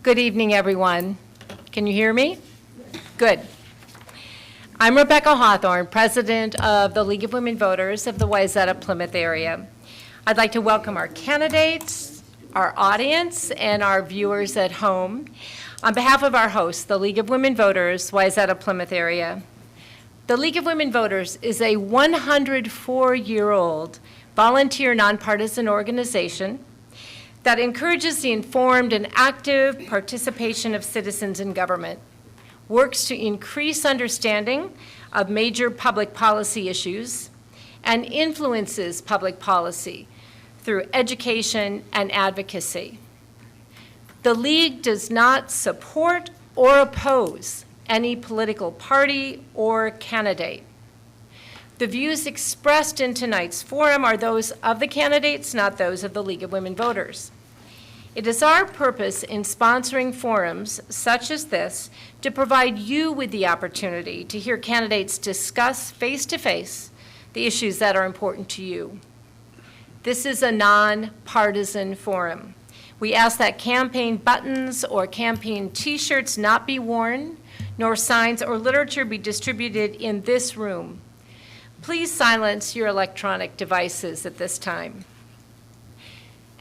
Good evening, everyone. Can you hear me? Good. I'm Rebecca Hawthorne, President of the League of Women Voters of the Wayzata Plymouth area. I'd like to welcome our candidates, our audience, and our viewers at home. On behalf of our hosts, the League of Women Voters, Wayzata Plymouth area. The League of Women Voters is a 104-year-old volunteer nonpartisan organization that encourages the informed and active participation of citizens in government, works to increase understanding of major public policy issues, and influences public policy through education and advocacy. The League does not support or oppose any political party or candidate. The views expressed in tonight's forum are those of the candidates, not those of the League of Women Voters. It is our purpose in sponsoring forums such as this to provide you with the opportunity to hear candidates discuss face-to-face the issues that are important to you. This is a non-partisan forum. We ask that campaign buttons or campaign t-shirts not be worn, nor signs or literature be distributed in this room. Please silence your electronic devices at this time.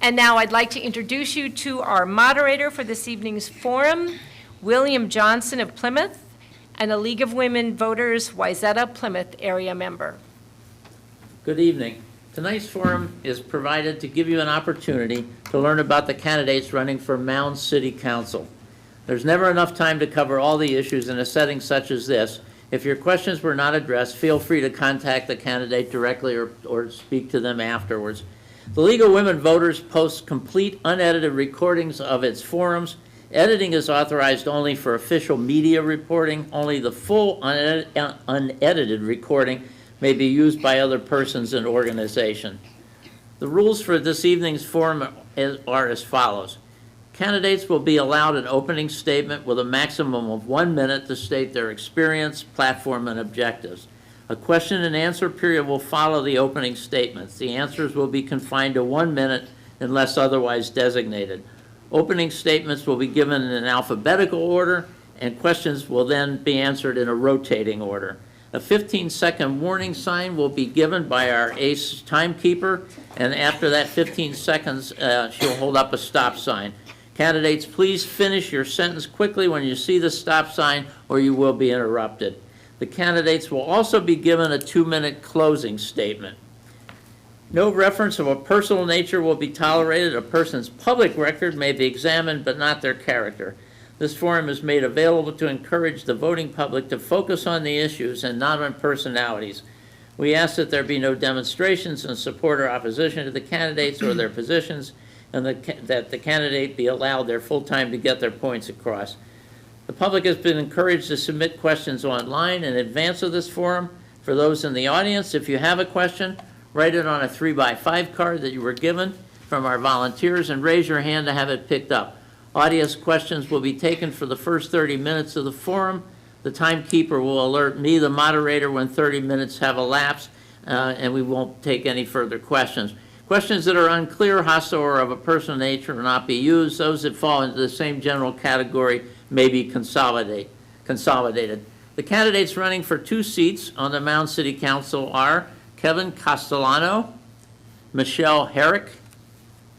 And now I'd like to introduce you to our moderator for this evening's forum, William Johnson of Plymouth, and a League of Women Voters Wayzata Plymouth area member. Good evening. Tonight's forum is provided to give you an opportunity to learn about the candidates running for Mound City Council. There's never enough time to cover all the issues in a setting such as this. If your questions were not addressed, feel free to contact the candidate directly or speak to them afterwards. The League of Women Voters posts complete unedited recordings of its forums. Editing is authorized only for official media reporting. Only the full unedited recording may be used by other persons and organizations. The rules for this evening's forum are as follows. Candidates will be allowed an opening statement with a maximum of 1 minute to state their experience, platform, and objectives. A question and answer period will follow the opening statements. The answers will be confined to 1 minute unless otherwise designated. Opening statements will be given in an alphabetical order, and questions will then be answered in a rotating order. A 15-second warning sign will be given by our ace timekeeper, and after that 15 seconds, she'll hold up a stop sign. Candidates, please finish your sentence quickly when you see the stop sign, or you will be interrupted. The candidates will also be given a 2-minute closing statement. No reference of a personal nature will be tolerated. A person's public record may be examined, but not their character. This forum is made available to encourage the voting public to focus on the issues and not on personalities. We ask that there be no demonstrations in support or opposition to the candidates or their positions, and that the candidate be allowed their full time to get their points across. The public has been encouraged to submit questions online in advance of this forum. For those in the audience, if you have a question, write it on a 3x5 card that you were given from our volunteers and raise your hand to have it picked up. Audience questions will be taken for the first 30 minutes of the forum. The timekeeper will alert me, the moderator, when 30 minutes have elapsed, and we won't take any further questions. Questions that are unclear, hostile, or of a personal nature will not be used. Those that fall into the same general category may be consolidated. The candidates running for 2 seats on the Mound City Council are Kevin Castellano, Michelle Herrick,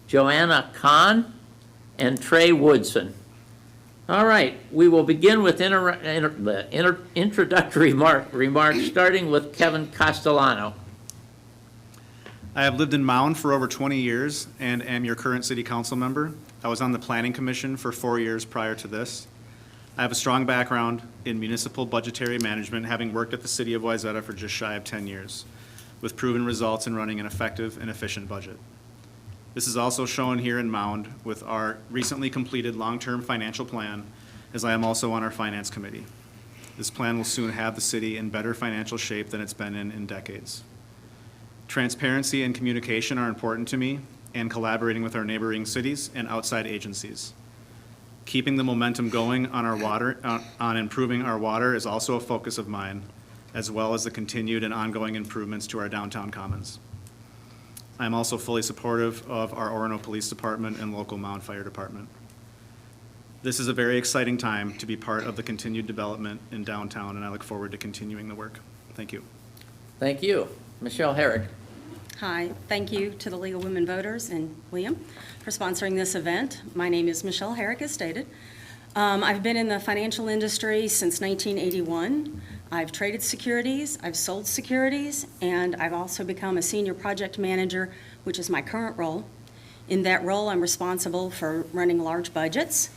Joanna Kahn, and Trey Woodson. All right, we will begin with introductory remarks, starting with Kevin Castellano. I have lived in Mound for over 20 years and am your current city council member. I was on the planning commission for 4 years prior to this. I have a strong background in municipal budgetary management, having worked at the city of Wayzata for just shy of 10 years, with proven results in running an effective and efficient budget. This is also shown here in Mound with our recently completed long-term financial plan, as I am also on our finance committee. This plan will soon have the city in better financial shape than it's been in decades. Transparency and communication are important to me, and collaborating with our neighboring cities and outside agencies. Keeping the momentum going on our water, on improving our water is also a focus of mine, as well as the continued and ongoing improvements to our downtown commons. I'm also fully supportive of our Orono Police Department and local Mound Fire Department. This is a very exciting time to be part of the continued development in downtown, and I look forward to continuing the work. Thank you. Thank you. Michelle Herrick. Hi, thank you to the League of Women Voters and William for sponsoring this event. My name is Michelle Herrick, as stated. I've been in the financial industry since 1981. I've traded securities, I've sold securities, and I've also become a senior project manager, which is my current role. In that role, I'm responsible for running large budgets,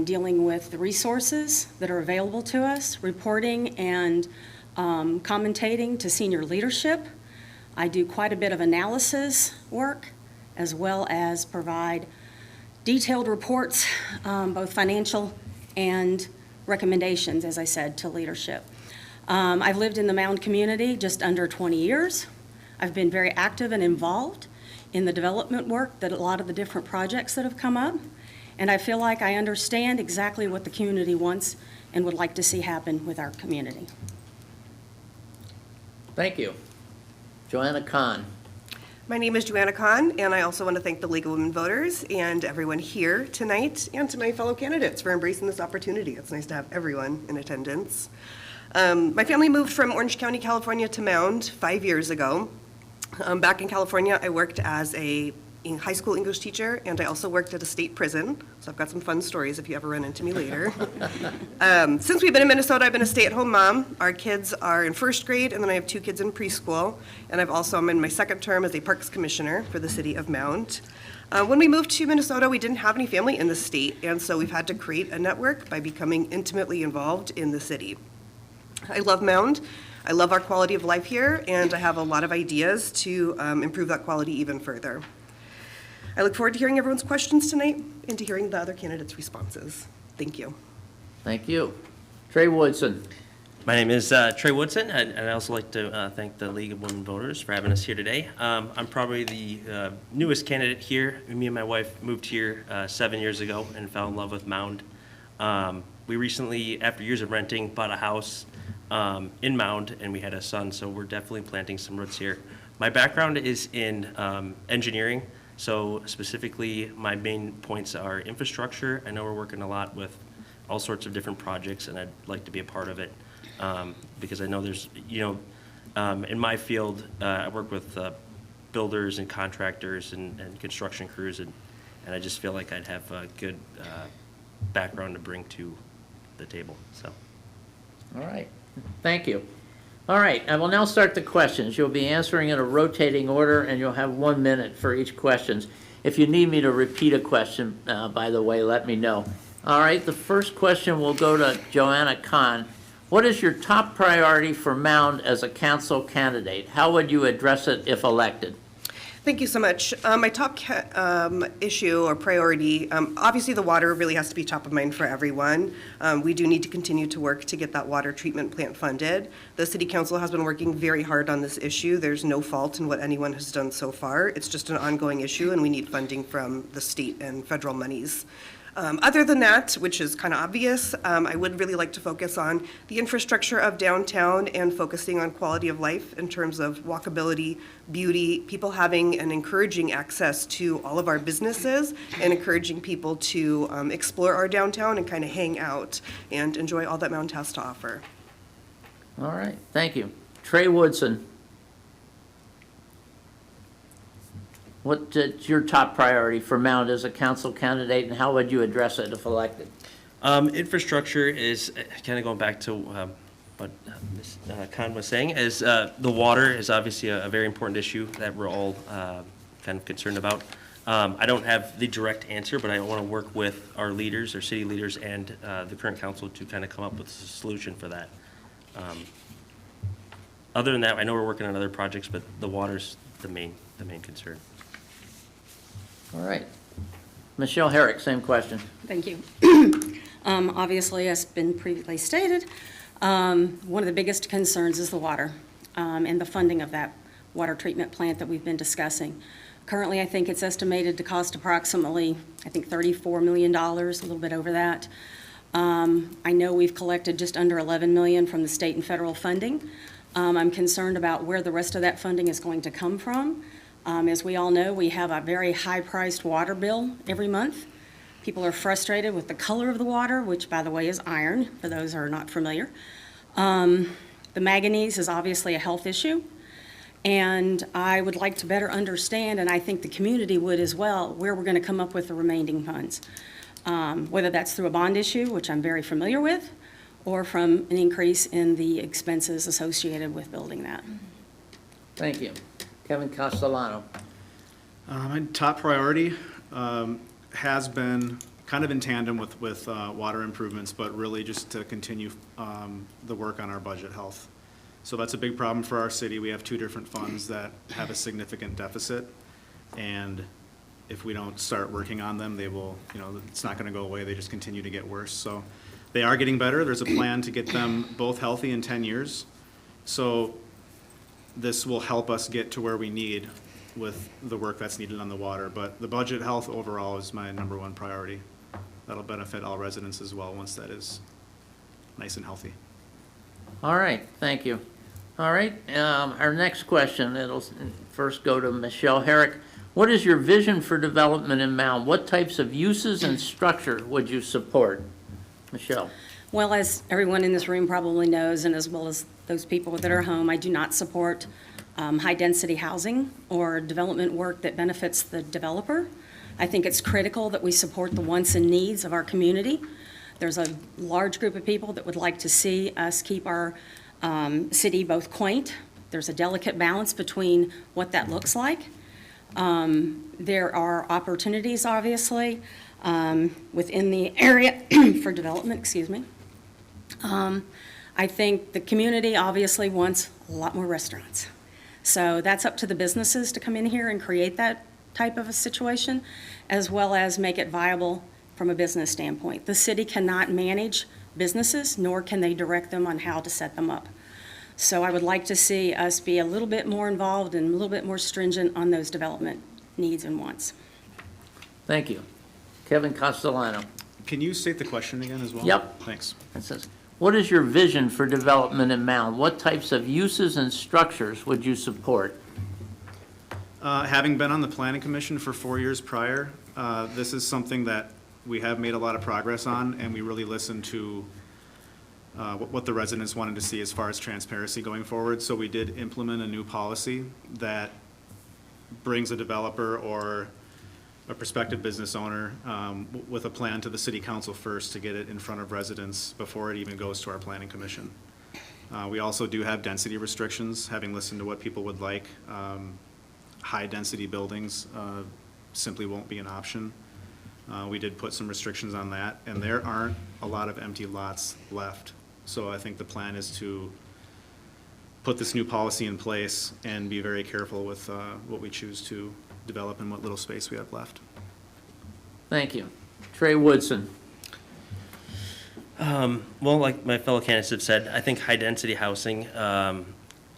dealing with the resources that are available to us, reporting and commentating to senior leadership. I do quite a bit of analysis work, as well as provide detailed reports, both financial and recommendations, as I said, to leadership. I've lived in the Mound community just under 20 years. I've been very active and involved in the development work that a lot of the different projects that have come up, and I feel like I understand exactly what the community wants and would like to see happen with our community. Thank you. Joanna Kahn. My name is Joanna Kahn, and I also want to thank the League of Women Voters and everyone here tonight, and to my fellow candidates for embracing this opportunity. It's nice to have everyone in attendance. My family moved from Orange County, California to Mound 5 years ago. Back in California, I worked as a high school English teacher, and I also worked at a state prison, so I've got some fun stories if you ever run into me later. Since we've been in Minnesota, I've been a stay-at-home mom. Our kids are in first grade, and then I have 2 kids in preschool, and I'm in my second term as a parks commissioner for the city of Mound. When we moved to Minnesota, we didn't have any family in the state, and so we've had to create a network by becoming intimately involved in the city. I love Mound. I love our quality of life here, and I have a lot of ideas to improve that quality even further. I look forward to hearing everyone's questions tonight and to hearing the other candidates' responses. Thank you. Thank you. Trey Woodson. My name is Trey Woodson, and I'd also like to thank the League of Women Voters for having us here today. I'm probably the newest candidate here. Me and my wife moved here 7 years ago and fell in love with Mound. We recently, after years of renting, bought a house in Mound, and we had a son, so we're definitely planting some roots here. My background is in engineering. So specifically, my main points are infrastructure. I know we're working a lot with all sorts of different projects, and I'd like to be a part of it because I know there's, in my field, I work with builders and contractors and construction crews, and I just feel like I'd have a good background to bring to the table. So, All right. Thank you. All right, I will now start the questions. You'll be answering in a rotating order, and you'll have 1 minute for each question. If you need me to repeat a question, by the way, let me know. All right, the first question will go to Joanna Kahn. What is your top priority for Mound as a council candidate? How would you address it if elected? Thank you so much. My top issue or priority, obviously the water really has to be top of mind for everyone. We do need to continue to work to get that water treatment plant funded. The City Council has been working very hard on this issue. There's no fault in what anyone has done so far. It's just an ongoing issue, and we need funding from the state and federal monies. Other than that, which is kind of obvious, I would really like to focus on the infrastructure of downtown and focusing on quality of life in terms of walkability, beauty, people having and encouraging access to all of our businesses and encouraging people to explore our downtown and kind of hang out and enjoy all that Mound has to offer. All right, thank you. Trey Woodson. What's your top priority for Mound as a council candidate, and how would you address it if elected? Infrastructure is kind of going back to what Ms. Khan was saying, is the water is obviously a very important issue that we're all kind of concerned about. I don't have the direct answer, but I want to work with our leaders, our city leaders, and the current council to kind of come up with a solution for that. Other than that, I know we're working on other projects, but the water's the main concern. All right. Michelle Herrick, same question. Thank you. Obviously, as been previously stated, one of the biggest concerns is the water and the funding of that water treatment plant that we've been discussing. Currently, I think it's estimated to cost approximately, $34 million, a little bit over that. I know we've collected just under $11 million from the state and federal funding. I'm concerned about where the rest of that funding is going to come from. As we all know, we have a very high-priced water bill every month. People are frustrated with the color of the water, which, by the way, is iron, for those who are not familiar. The manganese is obviously a health issue, and I would like to better understand, and I think the community would as well, where we're going to come up with the remaining funds. Whether that's through a bond issue, which I'm very familiar with, or from an increase in the expenses associated with building that. Thank you. Kevin Castellano. My top priority has been kind of in tandem with water improvements, but really just to continue the work on our budget health. So that's a big problem for our city. We have two different funds that have a significant deficit, and if we don't start working on them, they will, it's not going to go away. They just continue to get worse. So they are getting better. There's a plan to get them both healthy in 10 years. So this will help us get to where we need with the work that's needed on the water. But the budget health overall is my number one priority. That'll benefit all residents as well once that is nice and healthy. All right, thank you. All right, our next question, it'll first go to Michelle Herrick. What is your vision for development in Mound? What types of uses and structure would you support? Michelle. Well, as everyone in this room probably knows, and as well as those people that are home, I do not support high-density housing or development work that benefits the developer. I think it's critical that we support the wants and needs of our community. There's a large group of people that would like to see us keep our city both quaint. There's a delicate balance between what that looks like. There are opportunities, obviously, within the area for development, excuse me. I think the community obviously wants a lot more restaurants. So that's up to the businesses to come in here and create that type of a situation, as well as make it viable from a business standpoint. The city cannot manage businesses, nor can they direct them on how to set them up. So I would like to see us be a little bit more involved and a little bit more stringent on those development needs and wants. Thank you. Kevin Castellano. Can you state the question again as well? Yep. Thanks. It says, what is your vision for development in Mound? What types of uses and structures would you support? Having been on the Planning Commission for 4 years prior, this is something that we have made a lot of progress on, and we really listened to what the residents wanted to see as far as transparency going forward. So we did implement a new policy that brings a developer or a prospective business owner with a plan to the city council first to get it in front of residents before it even goes to our Planning Commission. We also do have density restrictions, having listened to what people would like. High-density buildings simply won't be an option. We did put some restrictions on that, and there aren't a lot of empty lots left. So I think the plan is to put this new policy in place and be very careful with what we choose to develop and what little space we have left. Thank you. Trey Woodson. Well, like my fellow candidates have said, I think high-density housing, I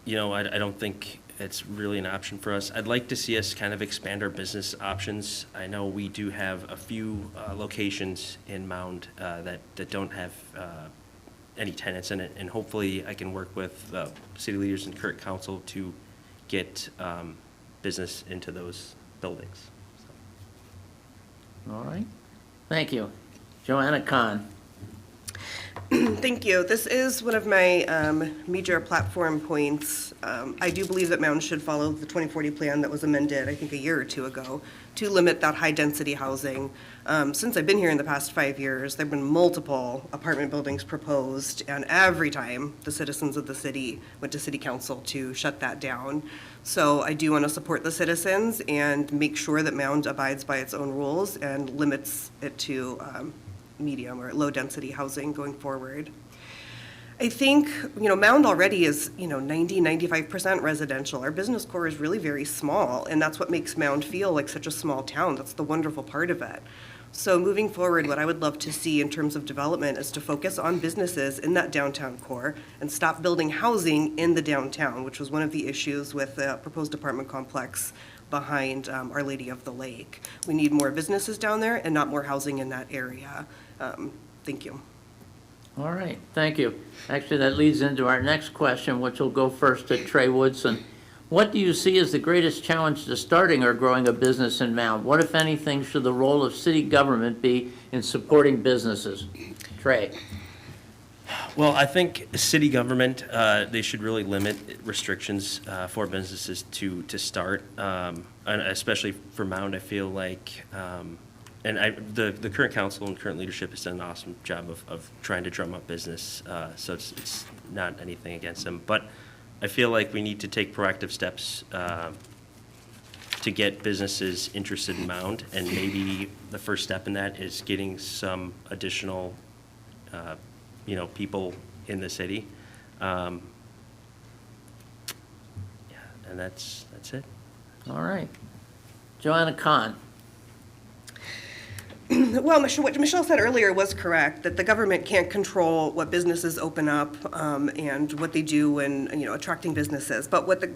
don't think it's really an option for us. I'd like to see us kind of expand our business options. I know we do have a few locations in Mound that don't have any tenants in it, and hopefully I can work with city leaders and current council to get business into those buildings. All right. Thank you. Joanna Kahn. Thank you. This is one of my major platform points. I do believe that Mound should follow the 2040 plan that was amended, I think, a year or two ago to limit that high-density housing. Since I've been here in the past 5 years, there have been multiple apartment buildings proposed, and every time the citizens of the city went to city council to shut that down. So I do want to support the citizens and make sure that Mound abides by its own rules and limits it to medium or low-density housing going forward. I think, Mound already is, 95% residential. Our business core is really very small, and that's what makes Mound feel like such a small town. That's the wonderful part of it. So moving forward, what I would love to see in terms of development is to focus on businesses in that downtown core and stop building housing in the downtown, which was one of the issues with the proposed apartment complex behind Our Lady of the Lake. We need more businesses down there and not more housing in that area. Thank you. All right, thank you. Actually, that leads into our next question, which will go first to Trey Woodson. What do you see as the greatest challenge to starting or growing a business in Mound? What, if anything, should the role of city government be in supporting businesses? Trey? Well, I think city government, they should really limit restrictions for businesses to start, and especially for Mound, I feel like, the current council and current leadership has done an awesome job of trying to drum up business, so it's not anything against them. But I feel like we need to take proactive steps to get businesses interested in Mound, and maybe the first step in that is getting some additional people in the city. Yeah, and that's it. All right. Joanna Kahn? Well, what Michelle said earlier was correct, that the government can't control what businesses open up and what they do in, attracting businesses. But what the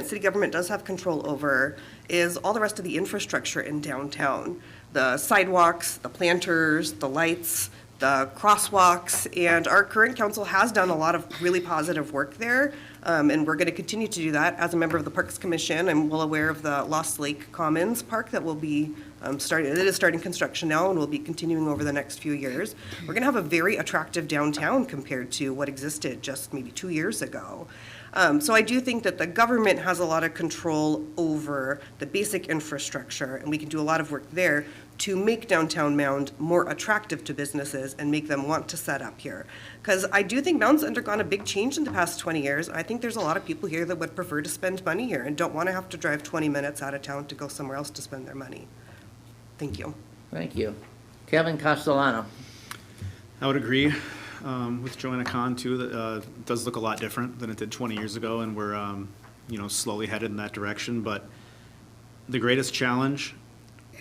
city government does have control over is all the rest of the infrastructure in downtown. The sidewalks, the planters, the lights, the crosswalks, and our current council has done a lot of really positive work there, and we're going to continue to do that. As a member of the Parks Commission, I'm well aware of the Lost Lake Commons Park that will be starting. It is starting construction now and will be continuing over the next few years. We're going to have a very attractive downtown compared to what existed just maybe 2 years ago. So I do think that the government has a lot of control over the basic infrastructure, and we can do a lot of work there to make downtown Mound more attractive to businesses and make them want to set up here. Because I do think Mound's undergone a big change in the past 20 years. I think there's a lot of people here that would prefer to spend money here and don't want to have to drive 20 minutes out of town to go somewhere else to spend their money. Thank you. Thank you. Kevin Castellano? I would agree with Joanna Kahn, too, that it does look a lot different than it did 20 years ago, and we're, slowly headed in that direction. But the greatest challenge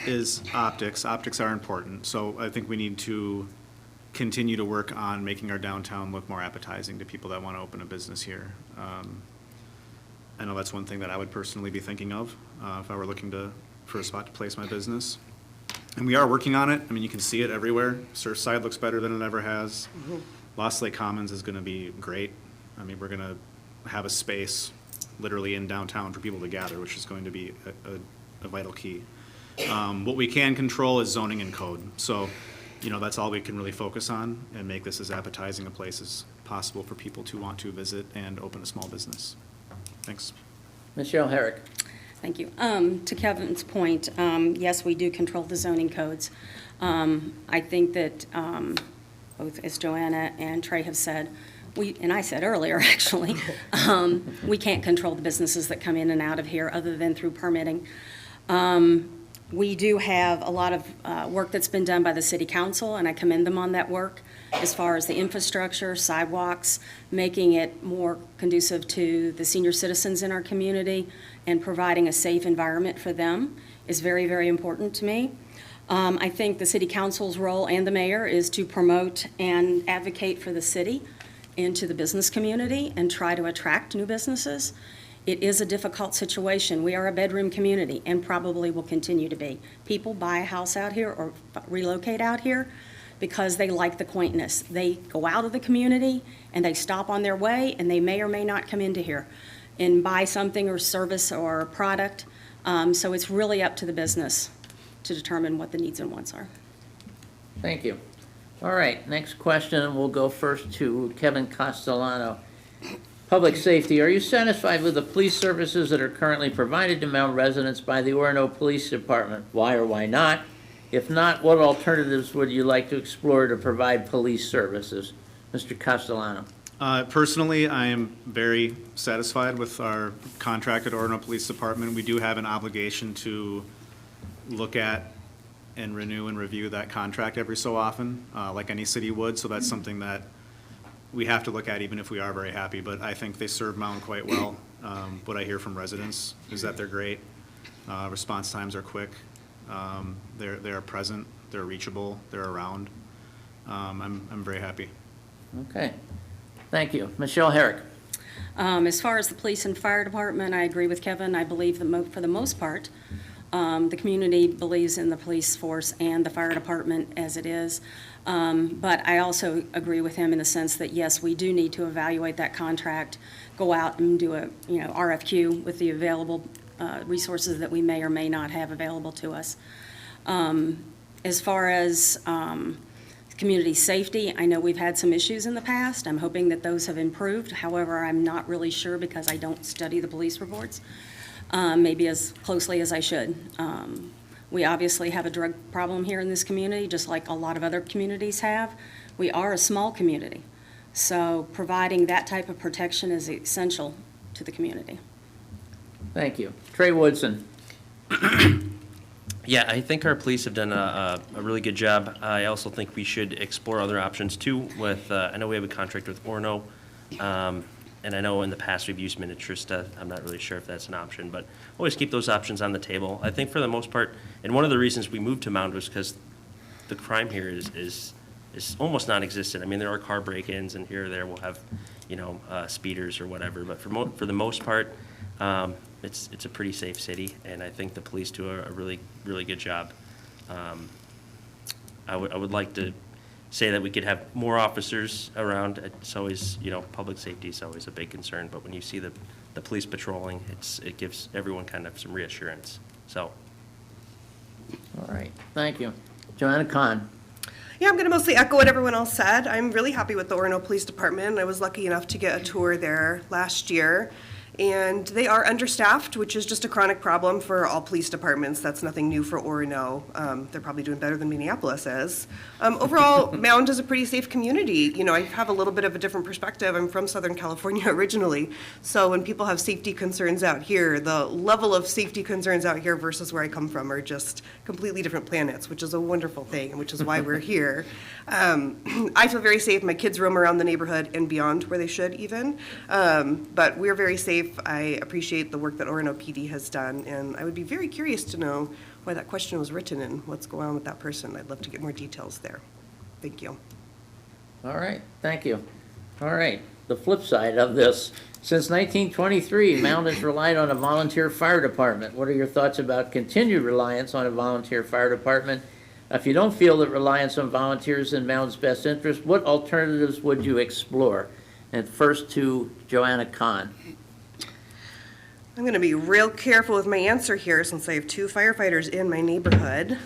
is optics. Optics are important, so I think we need to continue to work on making our downtown look more appetizing to people that want to open a business here. I know that's one thing that I would personally be thinking of if I were looking for a spot to place my business. And we are working on it. I mean, you can see it everywhere. Surfside looks better than it ever has. Lost Lake Commons is going to be great. I mean, we're going to have a space literally in downtown for people to gather, which is going to be a vital key. What we can control is zoning and code. So, that's all we can really focus on and make this as appetizing a place as possible for people to want to visit and open a small business. Thanks. Michelle Herrick? Thank you. To Kevin's point, yes, we do control the zoning codes. I think that both as Joanna and Trey have said, and I said earlier, actually, we can't control the businesses that come in and out of here other than through permitting. We do have a lot of work that's been done by the city council, and I commend them on that work as far as the infrastructure, sidewalks, making it more conducive to the senior citizens in our community and providing a safe environment for them is very, very important to me. I think the city council's role and the mayor is to promote and advocate for the city into the business community and try to attract new businesses. It is a difficult situation. We are a bedroom community and probably will continue to be. People buy a house out here or relocate out here because they like the quaintness. They go out of the community and they stop on their way and they may or may not come into here and buy something or service or product. So it's really up to the business to determine what the needs and wants are. Thank you. All right, next question, and we'll go first to Kevin Castellano. Public safety, are you satisfied with the police services that are currently provided to Mound residents by the Orono Police Department? Why or why not? If not, what alternatives would you like to explore to provide police services? Mr. Castellano. Personally, I am very satisfied with our contract at Orono Police Department. We do have an obligation to look at and renew and review that contract every so often, like any city would, so that's something that we have to look at even if we are very happy, but I think they serve Mound quite well. What I hear from residents is that they're great. Response times are quick. They are present, they're reachable, they're around. I'm very happy. Okay, thank you. Michelle Herrick. As far as the police and fire department, I agree with Kevin. I believe that for the most part, The community believes in the police force and the fire department as it is. But I also agree with him in the sense that, yes, we do need to evaluate that contract, go out and do a, RFQ with the available resources that we may or may not have available to us. As far as community safety, I know we've had some issues in the past. I'm hoping that those have improved. However, I'm not really sure because I don't study the police reports, maybe as closely as I should. We obviously have a drug problem here in this community, just like a lot of other communities have. We are a small community, so providing that type of protection is essential to the community. Thank you. Trey Woodson. Yeah, I think our police have done a really good job. I also think we should explore other options too with, I know we have a contract with Orno, and I know in the past we've used Minitrista. I'm not really sure if that's an option, but always keep those options on the table. I think for the most part, and one of the reasons we moved to Mound was because the crime here is almost non-existent. I mean, there are car break-ins, and here or there we'll have, speeders or whatever, but for the most part, it's a pretty safe city, and I think the police do a really, really good job. I would like to say that we could have more officers around. It's always, public safety is always a big concern, but when you see the police patrolling, it gives everyone kind of some reassurance, so. All right, thank you. Joanna Kahn. Yeah, I'm going to mostly echo what everyone else said. I'm really happy with the Orono Police Department. I was lucky enough to get a tour there last year. And they are understaffed, which is just a chronic problem for all police departments. That's nothing new for Orono. They're probably doing better than Minneapolis is. Overall, Mound is a pretty safe community. I have a little bit of a different perspective. I'm from Southern California originally. So when people have safety concerns out here, the level of safety concerns out here versus where I come from are just completely different planets, which is a wonderful thing, which is why we're here. I feel very safe. My kids roam around the neighborhood and beyond where they should even. But we're very safe. I appreciate the work that Orono PD has done, and I would be very curious to know why that question was written and what's going on with that person. I'd love to get more details there. Thank you. All right, thank you. All right, the flip side of this. Since 1923, Mound has relied on a volunteer fire department. What are your thoughts about continued reliance on a volunteer fire department? If you don't feel that reliance on volunteers is in Mound's best interest, what alternatives would you explore? And first to Joanna Kahn. I'm going to be real careful with my answer here since I have 2 firefighters in my neighborhood.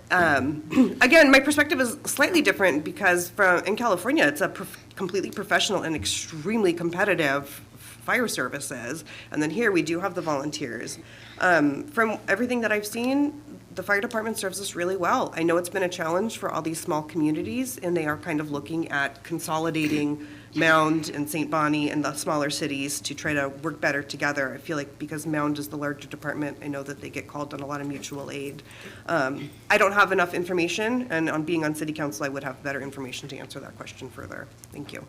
Again, my perspective is slightly different because in California, it's a completely professional and extremely competitive fire services. And then here we do have the volunteers. From everything that I've seen, the fire department serves us really well. I know it's been a challenge for all these small communities, and they are kind of looking at consolidating Mound and St. Bonnie and the smaller cities to try to work better together. I feel like because Mound is the larger department, I know that they get called on a lot of mutual aid. I don't have enough information, and on being on city council, I would have better information to answer that question further. Thank you.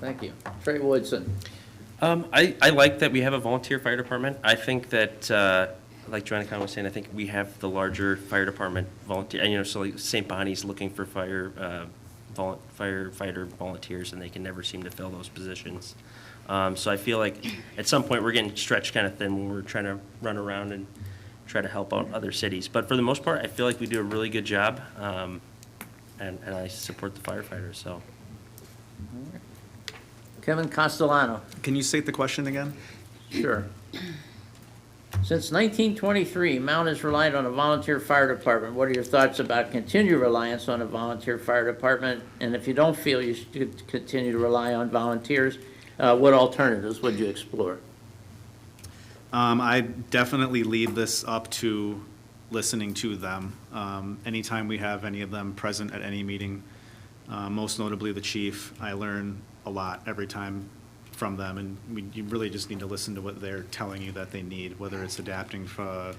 Thank you. Trey Woodson. I like that we have a volunteer fire department. I think that, like Joanna Kahn was saying, I think we have the larger fire department volunteer, so like St. Bonnie's looking for firefighter volunteers, and they can never seem to fill those positions. So I feel like at some point we're getting stretched kind of thin when we're trying to run around and try to help out other cities. But for the most part, I feel like we do a really good job, and I support the firefighters, so. Kevin Castellano. Can you state the question again? Sure. Since 1923, Mound has relied on a volunteer fire department. What are your thoughts about continued reliance on a volunteer fire department? And if you don't feel you should continue to rely on volunteers, what alternatives would you explore? I definitely leave this up to listening to them. Anytime we have any of them present at any meeting, most notably the chief, I learn a lot every time from them, and you really just need to listen to what they're telling you that they need, whether it's adapting from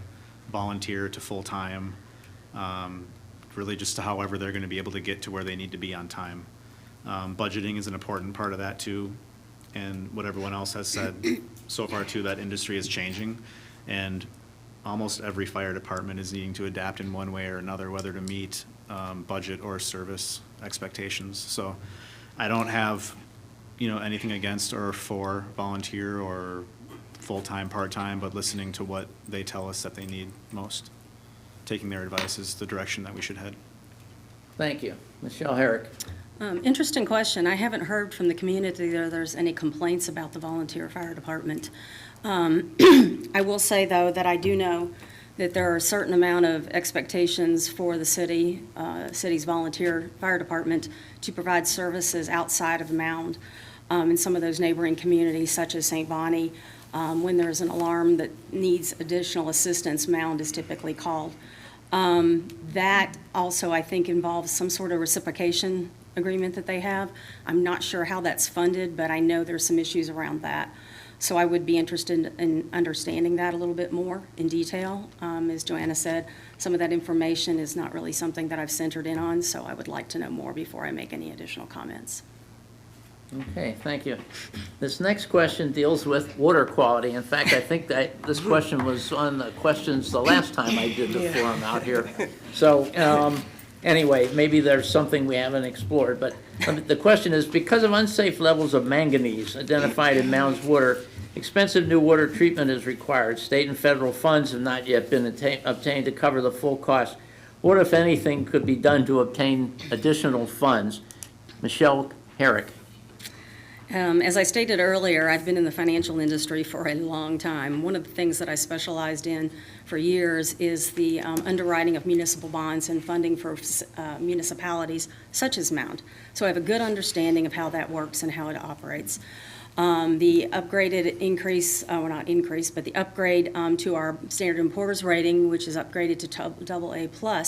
volunteer to full-time, really just to however they're going to be able to get to where they need to be on time. Budgeting is an important part of that too, and what everyone else has said so far too, that industry is changing, and almost every fire department is needing to adapt in one way or another, whether to meet budget or service expectations. So I don't have anything against or for volunteer or full-time, part-time, but listening to what they tell us that they need most. Taking their advice is the direction that we should head. Thank you. Michelle Herrick. Interesting question. I haven't heard from the community that there's any complaints about the volunteer fire department. I will say, though, that I do know that there are a certain amount of expectations for the city's volunteer fire department to provide services outside of Mound in some of those neighboring communities, such as St. Bonnie. When there's an alarm that needs additional assistance, Mound is typically called. That also, I think, involves some sort of reciprocation agreement that they have. I'm not sure how that's funded, but I know there's some issues around that. So I would be interested in understanding that a little bit more in detail. As Joanna said, some of that information is not really something that I've centered in on, so I would like to know more before I make any additional comments. Okay, thank you. This next question deals with water quality. In fact, I think that this question was on the questions the last time I did the forum out here. So, anyway, maybe there's something we haven't explored, but the question is, because of unsafe levels of manganese identified in Mound's water, expensive new water treatment is required. State and federal funds have not yet been obtained to cover the full cost. What, if anything, could be done to obtain additional funds? Michelle Herrick. As I stated earlier, I've been in the financial industry for a long time. One of the things that I specialized in for years is the underwriting of municipal bonds and funding for municipalities such as Mound. So I have a good understanding of how that works and how it operates. The upgraded increase, well, not increase, but the upgrade to our Standard & Poor's rating, which is upgraded to AA+,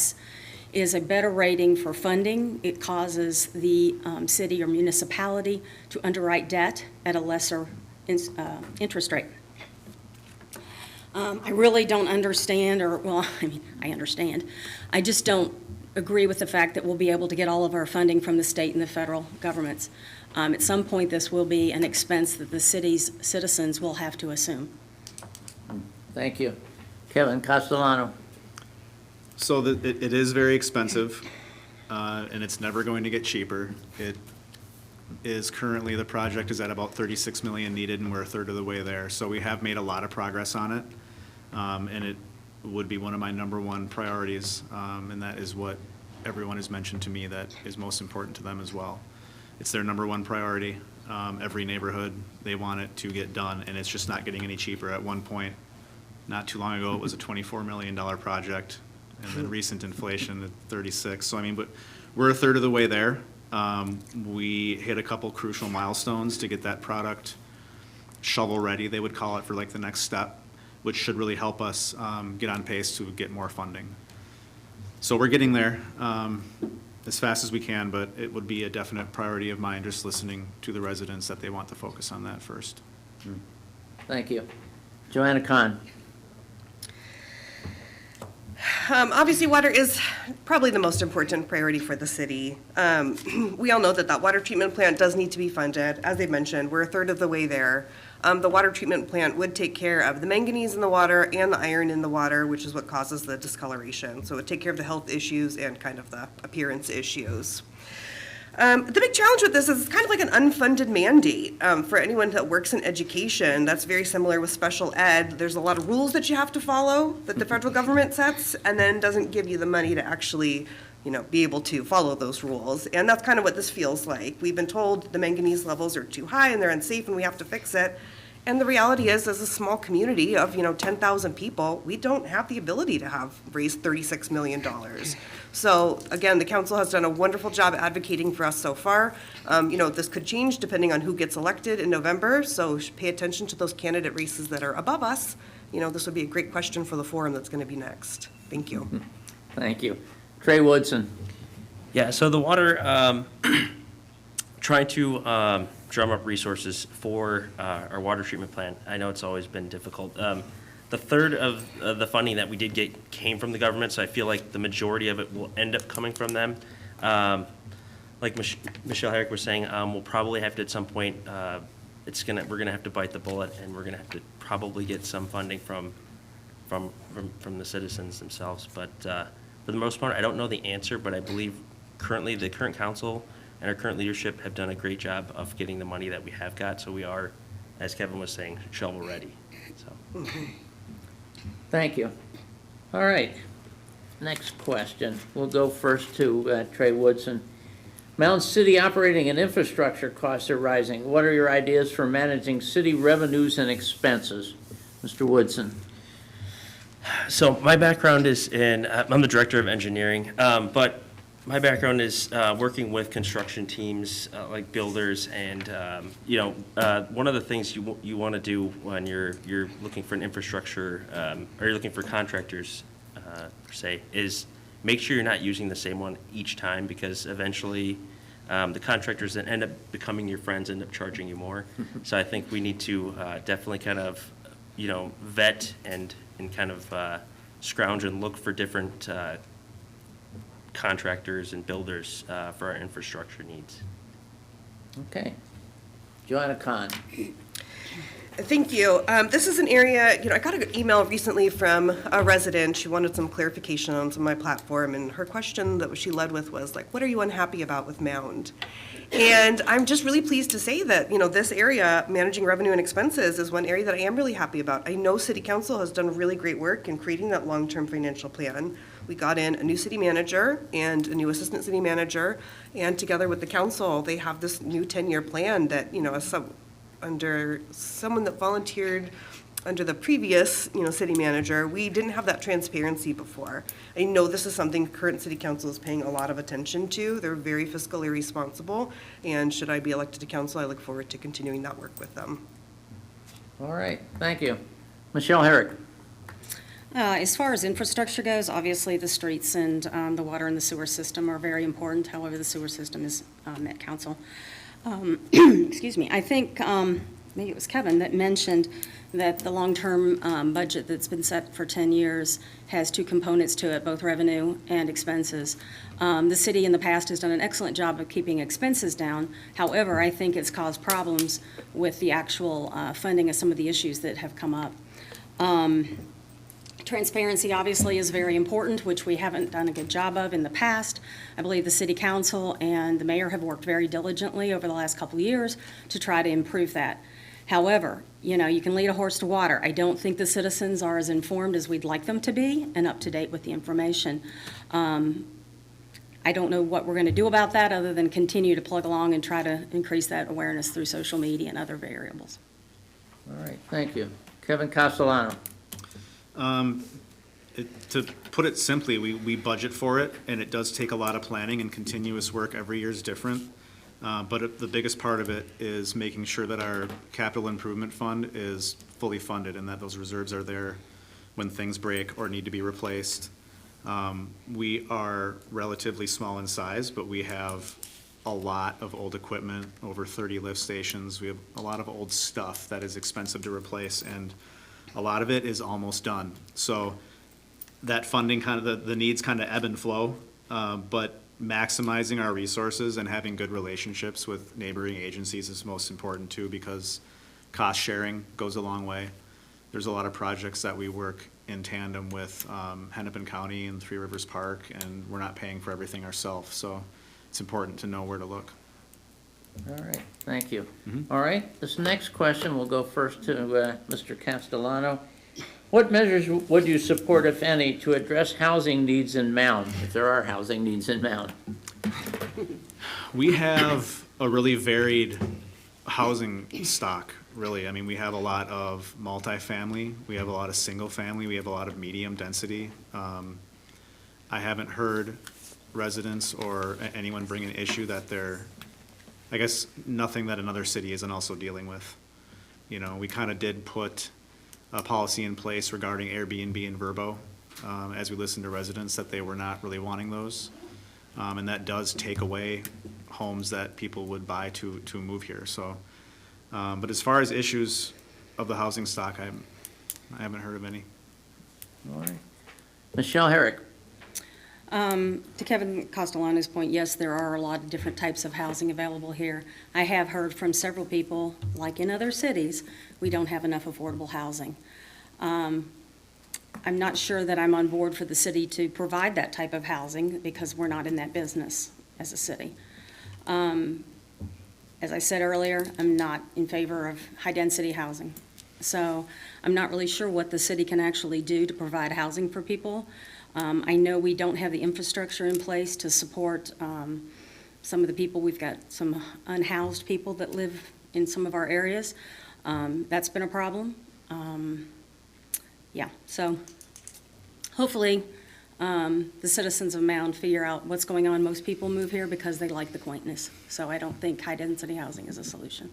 is a better rating for funding. It causes the city or municipality to underwrite debt at a lesser interest rate. I really don't understand, or, well, I mean, I understand. I just don't agree with the fact that we'll be able to get all of our funding from the state and the federal governments. At some point, this will be an expense that the city's citizens will have to assume. Thank you. Kevin Castellano. So it is very expensive, and it's never going to get cheaper. It is currently, the project is at about 36 million needed, and we're a third of the way there. So we have made a lot of progress on it, and it would be one of my #1 priorities, and that is what everyone has mentioned to me that is most important to them as well. It's their #1 priority. Every neighborhood, they want it to get done, and it's just not getting any cheaper. At one point, not too long ago, it was a $24 million project. And then recent inflation at 36. So I mean, but we're a third of the way there. We hit a couple crucial milestones to get that product shovel ready, they would call it, for like the next step, which should really help us get on pace to get more funding. So we're getting there as fast as we can, but it would be a definite priority of mine, just listening to the residents that they want to focus on that first. Thank you. Joanna Kahn. Obviously, water is probably the most important priority for the city. We all know that that water treatment plant does need to be funded. As they mentioned, we're a third of the way there. The water treatment plant would take care of the manganese in the water and the iron in the water, which is what causes the discoloration. So it would take care of the health issues and kind of the appearance issues. The big challenge with this is it's kind of like an unfunded mandate for anyone that works in education. That's very similar with special ed. There's a lot of rules that you have to follow that the federal government sets and then doesn't give you the money to actually, be able to follow those rules. And that's kind of what this feels like. We've been told the manganese levels are too high and they're unsafe and we have to fix it. And the reality is, as a small community of, 10,000 people, we don't have the ability to raise $36 million. So again, the council has done a wonderful job advocating for us so far. This could change depending on who gets elected in November, so pay attention to those candidate races that are above us. This would be a great question for the forum that's going to be next. Thank you. Thank you. Trey Woodson. Yeah, so the water, trying to drum up resources for our water treatment plant. I know it's always been difficult. The third of the funding that we did get came from the government, so I feel like the majority of it will end up coming from them. Like Michelle Herrick was saying, we'll probably have to at some point, we're gonna have to bite the bullet, and we're gonna have to probably get some funding from the citizens themselves. But for the most part, I don't know the answer, but I believe currently the current council and our current leadership have done a great job of getting the money that we have got, so we are as Kevin was saying, shovel-ready, so. Thank you. All right. Next question. We'll go first to Trey Woodson. Mound City operating and infrastructure costs are rising. What are your ideas for managing city revenues and expenses? Mr. Woodson. So my background is I'm the director of engineering, but my background is working with construction teams, like builders, and, one of the things you want to do when you're looking for an infrastructure, or you're looking for contractors, per se, is make sure you're not using the same one each time, because eventually the contractors that end up becoming your friends end up charging you more. So I think we need to definitely kind of, vet and kind of scrounge and look for different contractors and builders for our infrastructure needs. Okay. Joanna Kahn. Thank you. This is an area, I got an email recently from a resident. She wanted some clarification on some of my platform, and her question that she led with was like, what are you unhappy about with Mound? And I'm just really pleased to say that, this area, managing revenue and expenses, is one area that I am really happy about. I know City Council has done really great work in creating that long-term financial plan. We got in a new city manager and a new assistant city manager, and together with the council, they have this new 10-year plan that, under someone that volunteered under the previous, city manager, we didn't have that transparency before. I know this is something current city council is paying a lot of attention to. They're very fiscally responsible, and should I be elected to council, I look forward to continuing that work with them. All right, thank you. Michelle Herrick. As far as infrastructure goes, obviously the streets and the water and the sewer system are very important. However, the sewer system is at council. Excuse me. I think maybe it was Kevin that mentioned that the long-term budget that's been set for 10 years has two components to it, both revenue and expenses. The city in the past has done an excellent job of keeping expenses down. However, I think it's caused problems with the actual funding of some of the issues that have come up. Transparency obviously is very important, which we haven't done a good job of in the past. I believe the city council and the mayor have worked very diligently over the last couple of years to try to improve that. However, you can lead a horse to water. I don't think the citizens are as informed as we'd like them to be and up to date with the information. I don't know what we're going to do about that other than continue to plug along and try to increase that awareness through social media and other variables. All right, thank you. Kevin Castellano. To put it simply, we budget for it, and it does take a lot of planning and continuous work. Every year is different. But the biggest part of it is making sure that our capital improvement fund is fully funded and that those reserves are there when things break or need to be replaced. We are relatively small in size, but we have a lot of old equipment, over 30 lift stations. We have a lot of old stuff that is expensive to replace, and a lot of it is almost done. So that funding the needs kind of ebb and flow, but maximizing our resources and having good relationships with neighboring agencies is most important too, because cost sharing goes a long way. There's a lot of projects that we work in tandem with Hennepin County and Three Rivers Park, and we're not paying for everything ourselves. So it's important to know where to look. All right, thank you. All right, this next question will go first to Mr. Castellano. What measures would you support, if any, to address housing needs in Mound, if there are housing needs in Mound? We have a really varied housing stock, really. I mean, we have a lot of multifamily, we have a lot of single family, we have a lot of medium density. I haven't heard residents or anyone bring an issue that they're, I guess, nothing that another city isn't also dealing with. We kind of did put a policy in place regarding Airbnb and Vrbo as we listened to residents that they were not really wanting those. And that does take away homes that people would buy to move here. So, but as far as issues of the housing stock, I haven't heard of any. All right. Michelle Herrick. To Kevin Castellano's point, yes, there are a lot of different types of housing available here. I have heard from several people, like in other cities, we don't have enough affordable housing. I'm not sure that I'm on board for the city to provide that type of housing because we're not in that business as a city. As I said earlier, I'm not in favor of high-density housing. So I'm not really sure what the city can actually do to provide housing for people. I know we don't have the infrastructure in place to support some of the people. We've got some unhoused people that live in some of our areas. That's been a problem. Yeah, so hopefully the citizens of Mound figure out what's going on. Most people move here because they like the quaintness. So I don't think high-density housing is a solution.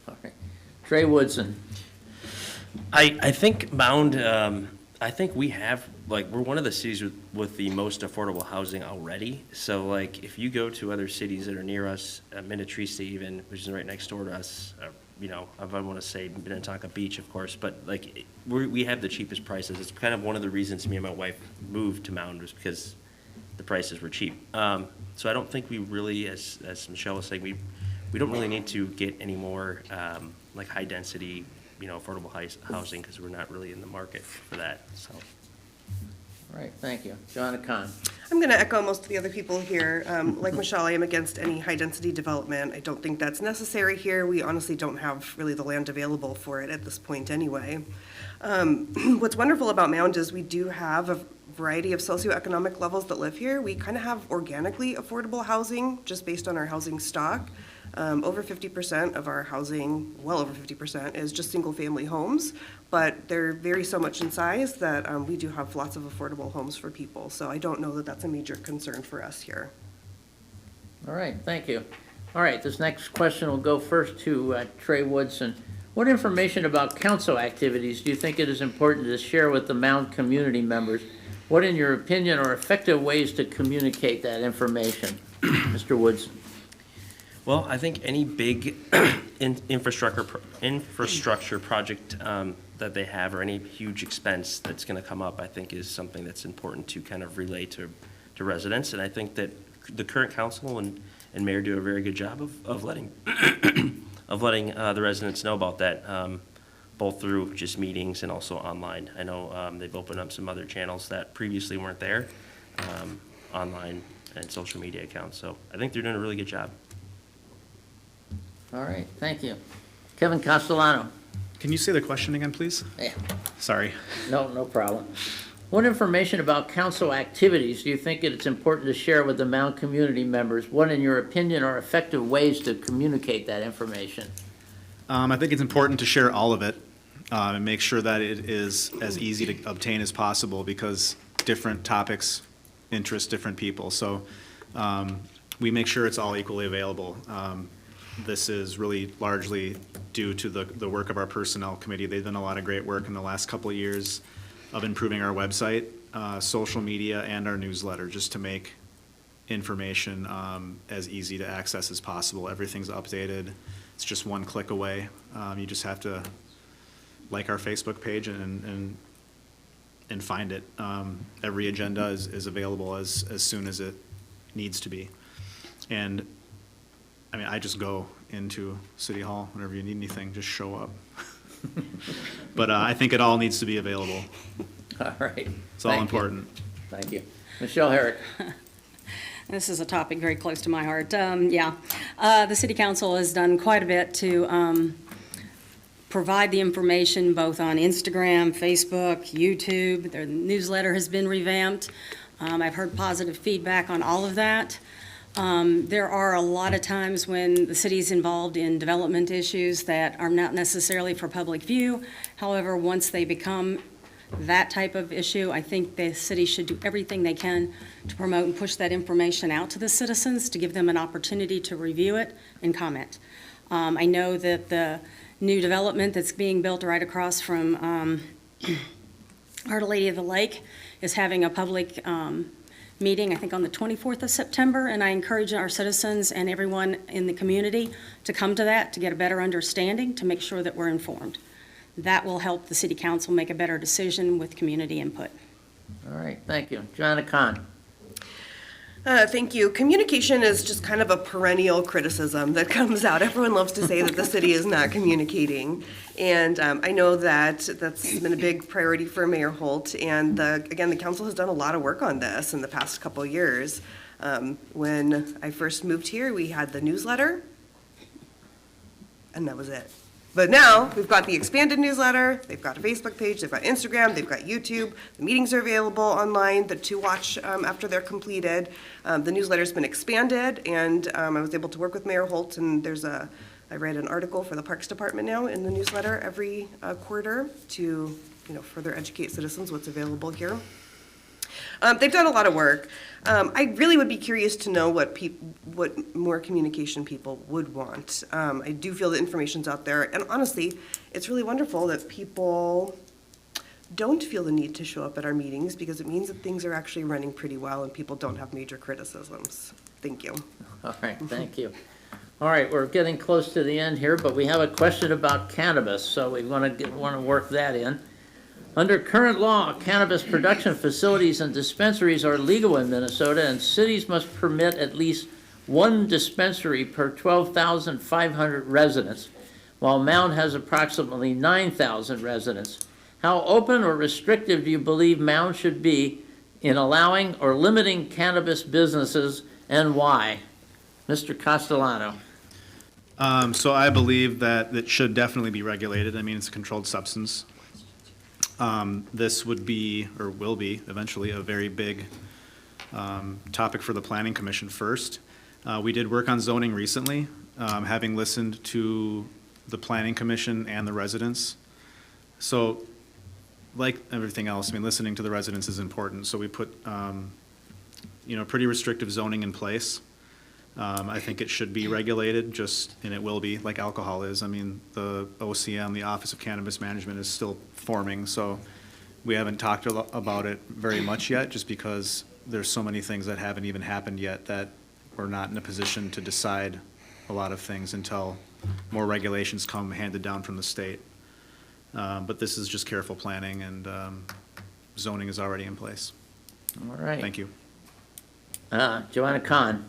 All right. Trey Woodson. I think Mound, I think we have, like, we're one of the cities with the most affordable housing already. So, like, if you go to other cities that are near us, Minnetrista even, which is right next door to us, you know, I want to say Minnetonka Beach, of course, but, like, we have the cheapest prices. It's kind of one of the reasons me and my wife moved to Mound was because the prices were cheap. So I don't think we really, as Michelle was saying, we don't really need to get any more, like, high-density, you know, affordable housing, because we're not really in the market for that, so. All right, thank you. Joanna Kahn. I'm going to echo most of the other people here. Like Michelle, I am against any high-density development. I don't think that's necessary here. We honestly don't have really the land available for it at this point anyway. What's wonderful about Mound is we do have a variety of socioeconomic levels that live here. We kind of have organically affordable housing just based on our housing stock. Over 50% of our housing, well over 50%, is just single-family homes, but they're vary so much in size that we do have lots of affordable homes for people. So I don't know that that's a major concern for us here. All right, thank you. All right, this next question will go first to Trey Woodson. What information about council activities do you think it is important to share with the Mound community members? What, in your opinion, are effective ways to communicate that information? Mr. Woodson. Well, I think any big infrastructure project that they have, or any huge expense that's going to come up, I think is something that's important to kind of relay to residents. And I think that the current council and mayor do a very good job of letting the residents know about that, both through just meetings and also online. I know they've opened up some other channels that previously weren't there, online and social media accounts. So I think they're doing a really good job. All right, thank you. Kevin Castellano. Can you say the question again, please? Yeah, Sorry. no problem. What information about council activities do you think it's important to share with the Mound community members? What, in your opinion, are effective ways to communicate that information? I think it's important to share all of it and make sure that it is as easy to obtain as possible because different topics interest different people. So we make sure it's all equally available. This is really largely due to the work of our personnel committee. They've done a lot of great work in the last couple of years of improving our website, social media, and our newsletter, just to make information as easy to access as possible. Everything's updated. It's just one click away. You just have to like our Facebook page and find it. Every agenda is available as soon as it needs to be. And I mean, I just go into City Hall whenever you need anything, just show up. But I think it all needs to be available. All right. It's all important. Thank you. Michelle Herrick. This is a topic very close to my heart. The city council has done quite a bit to provide the information both on Instagram, Facebook, YouTube. Their newsletter has been revamped. I've heard positive feedback on all of that. There are a lot of times when the city's involved in development issues that are not necessarily for public view. However, once they become that type of issue, I think the city should do everything they can to promote and push that information out to the citizens, to give them an opportunity to review it and comment. I know that the new development that's being built right across from Our Lady of the Lake is having a public meeting, I think on the 24th of September, and I encourage our citizens and everyone in the community to come to that to get a better understanding, to make sure that we're informed. That will help the city council make a better decision with community input. All right, thank you. Joanna Kahn. Thank you. Communication is just kind of a perennial criticism that comes out. Everyone loves to say that the city is not communicating. And I know that that's been a big priority for Mayor Holt. And again, the council has done a lot of work on this in the past couple of years. When I first moved here, we had the newsletter. and that was it. But now, we've got the expanded newsletter, they've got a Facebook page, they've got Instagram, they've got YouTube, the meetings are available online to watch after they're completed. The newsletter's been expanded, and I was able to work with Mayor Holt, and I write an article for the Parks Department now in the newsletter every quarter to, further educate citizens what's available here. They've done a lot of work. I really would be curious to know what more communication people would want. I do feel that information's out there, and honestly, it's really wonderful that people don't feel the need to show up at our meetings, because it means that things are actually running pretty well and people don't have major criticisms. Thank you. All right, thank you. All right, we're getting close to the end here, but we have a question about cannabis, so we want to work that in. Under current law, cannabis production facilities and dispensaries are legal in Minnesota, and cities must permit at least one dispensary per 12,500 residents, while Mound has approximately 9,000 residents. How open or restrictive do you believe Mound should be in allowing or limiting cannabis businesses, and why? Mr. Castellano. So I believe that it should definitely be regulated. I mean, it's a controlled substance. This would be, or will be, eventually a very big topic for the Planning Commission first. We did work on zoning recently, having listened to the Planning Commission and the residents. So, like everything else, I mean, listening to the residents is important. So we put, pretty restrictive zoning in place. I think it should be regulated, and it will be, like alcohol is. I mean, the OCM, the Office of Cannabis Management, is still forming, so we haven't talked about it very much yet, just because there's so many things that haven't even happened yet that we're not in a position to decide a lot of things until more regulations come handed down from the state. But this is just careful planning, and zoning is already in place. All right. Thank you. Joanna Kahn.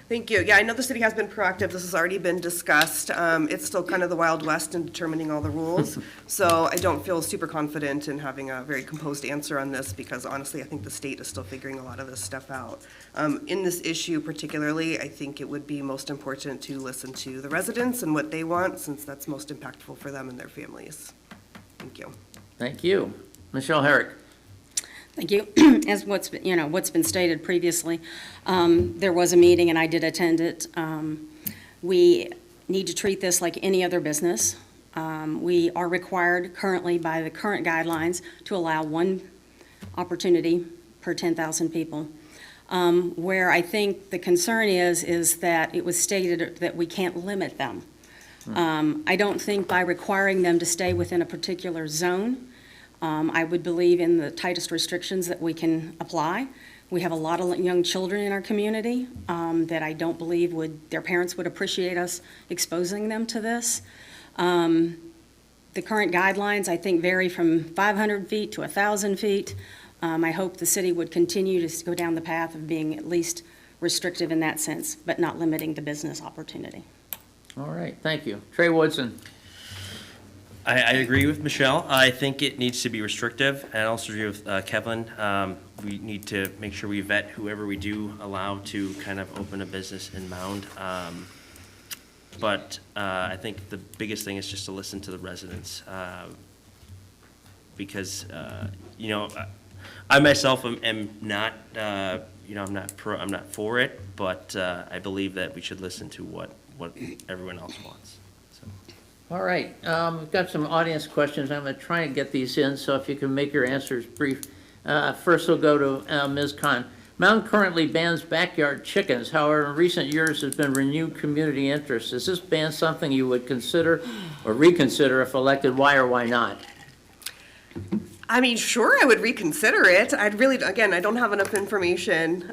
Thank you. Yeah, I know the city has been proactive. This has already been discussed. It's still kind of the Wild West in determining all the rules. So I don't feel super confident in having a very composed answer on this, because honestly, I think the state is still figuring a lot of this stuff out. In this issue particularly, I think it would be most important to listen to the residents and what they want, since that's most impactful for them and their families. Thank you. Thank you. Michelle Herrick. Thank you. As what's been stated previously, there was a meeting and I did attend it. We need to treat this like any other business. We are required currently by the current guidelines to allow one opportunity per 10,000 people. Where I think the concern is that it was stated that we can't limit them. I don't think by requiring them to stay within a particular zone, I would believe in the tightest restrictions that we can apply. We have a lot of young children in our community that I don't believe their parents would appreciate us exposing them to this. The current guidelines, I think, vary from 500 feet to 1,000 feet. I hope the city would continue to go down the path of being at least restrictive in that sense, but not limiting the business opportunity. All right, thank you. Trey Woodson. I agree with Michelle. I think it needs to be restrictive, and I also agree with Kevin. We need to make sure we vet whoever we do allow to kind of open a business in Mound. But I think the biggest thing is just to listen to the residents, because I myself am not I'm not for it, but I believe that we should listen to what everyone else wants. All right, we've got some audience questions. I'm going to try and get these in, so if you can make your answers brief. First, we'll go to Ms. Khan. Mound currently bans backyard chickens. However, in recent years, there's been renewed community interest. Is this ban something you would consider or reconsider if elected? Why or why not? I mean, sure, I would reconsider it. I don't have enough information.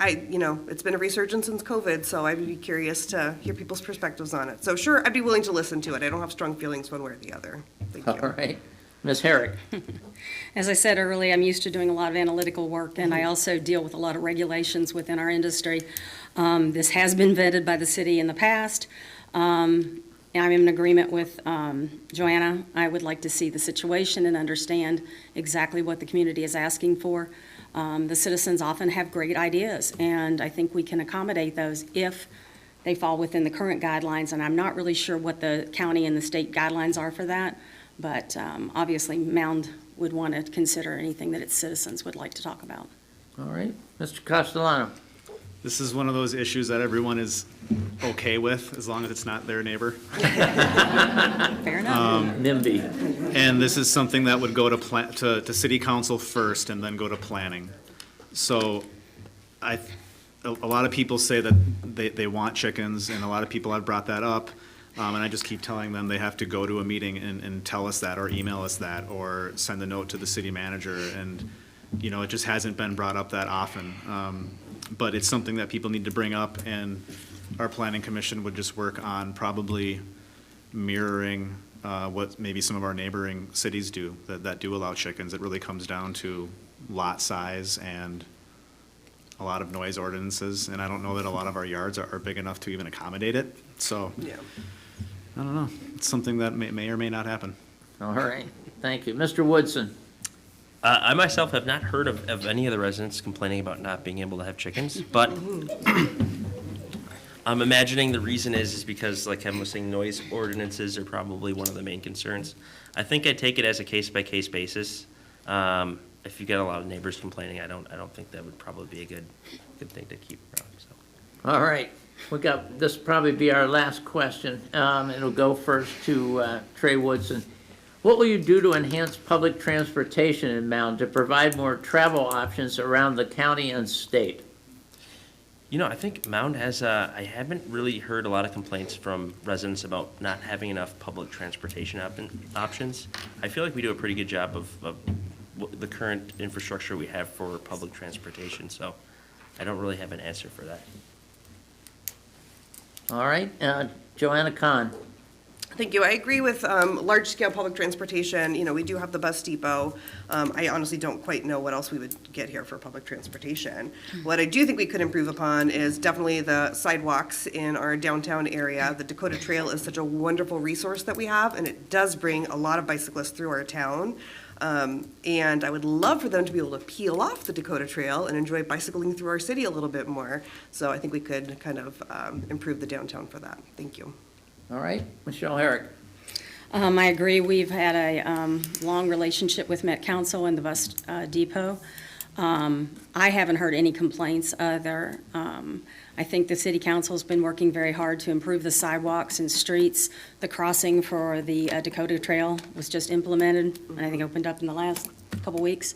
It's been a resurgence since COVID, so I'd be curious to hear people's perspectives on it. So sure, I'd be willing to listen to it. I don't have strong feelings one way or the other. Thank you. All right. Ms. Herrick. As I said earlier, I'm used to doing a lot of analytical work, and I also deal with a lot of regulations within our industry. This has been vetted by the city in the past. I'm in agreement with Joanna. I would like to see the situation and understand exactly what the community is asking for. The citizens often have great ideas, and I think we can accommodate those if they fall within the current guidelines, and I'm not really sure what the county and the state guidelines are for that, but obviously Mound would want to consider anything that its citizens would like to talk about. All right, Mr. Castellano. This is one of those issues that everyone is okay with, as long as it's not their neighbor. Fair enough. NIMBY. And this is something that would go to city council first and then go to planning. So a lot of people say that they want chickens, and a lot of people have brought that up. And I just keep telling them they have to go to a meeting and tell us that, or email us that, or send a note to the city manager. And, you know, it just hasn't been brought up that often. But it's something that people need to bring up, and our planning commission would just work on probably mirroring what maybe some of our neighboring cities do that do allow chickens. It really comes down to lot size and a lot of noise ordinances, and I don't know that a lot of our yards are big enough to even accommodate it. So, Yeah. I don't know. It's something that may or may not happen. All right, thank you. Mr. Woodson. I myself have not heard of any of the residents complaining about not being able to have chickens, but I'm imagining the reason is because, like Kevin was saying, noise ordinances are probably one of the main concerns. I think I take it as a case-by-case basis. If you get a lot of neighbors complaining, I don't think that would probably be a good thing to keep around, so. All right, this will probably be our last question. It'll go first to Trey Woodson. What will you do to enhance public transportation in Mound to provide more travel options around the county and state? You know, I think Mound has, I haven't really heard a lot of complaints from residents about not having enough public transportation options. I feel like we do a pretty good job of the current infrastructure we have for public transportation, so I don't really have an answer for that. All right, Joanna Kahn. Thank you. I agree with large-scale public transportation. You know, we do have the bus depot. I honestly don't quite know what else we would get here for public transportation. What I do think we could improve upon is definitely the sidewalks in our downtown area. The Dakota Trail is such a wonderful resource that we have, and it does bring a lot of bicyclists through our town. And I would love for them to be able to peel off the Dakota Trail and enjoy bicycling through our city a little bit more. So I think we could kind of improve the downtown for that. Thank you. All right, Michelle Herrick. I agree. We've had a long relationship with Met Council and the bus depot. I haven't heard any complaints either. I think the city council's been working very hard to improve the sidewalks and streets. The crossing for the Dakota Trail was just implemented, and I think opened up in the last couple weeks.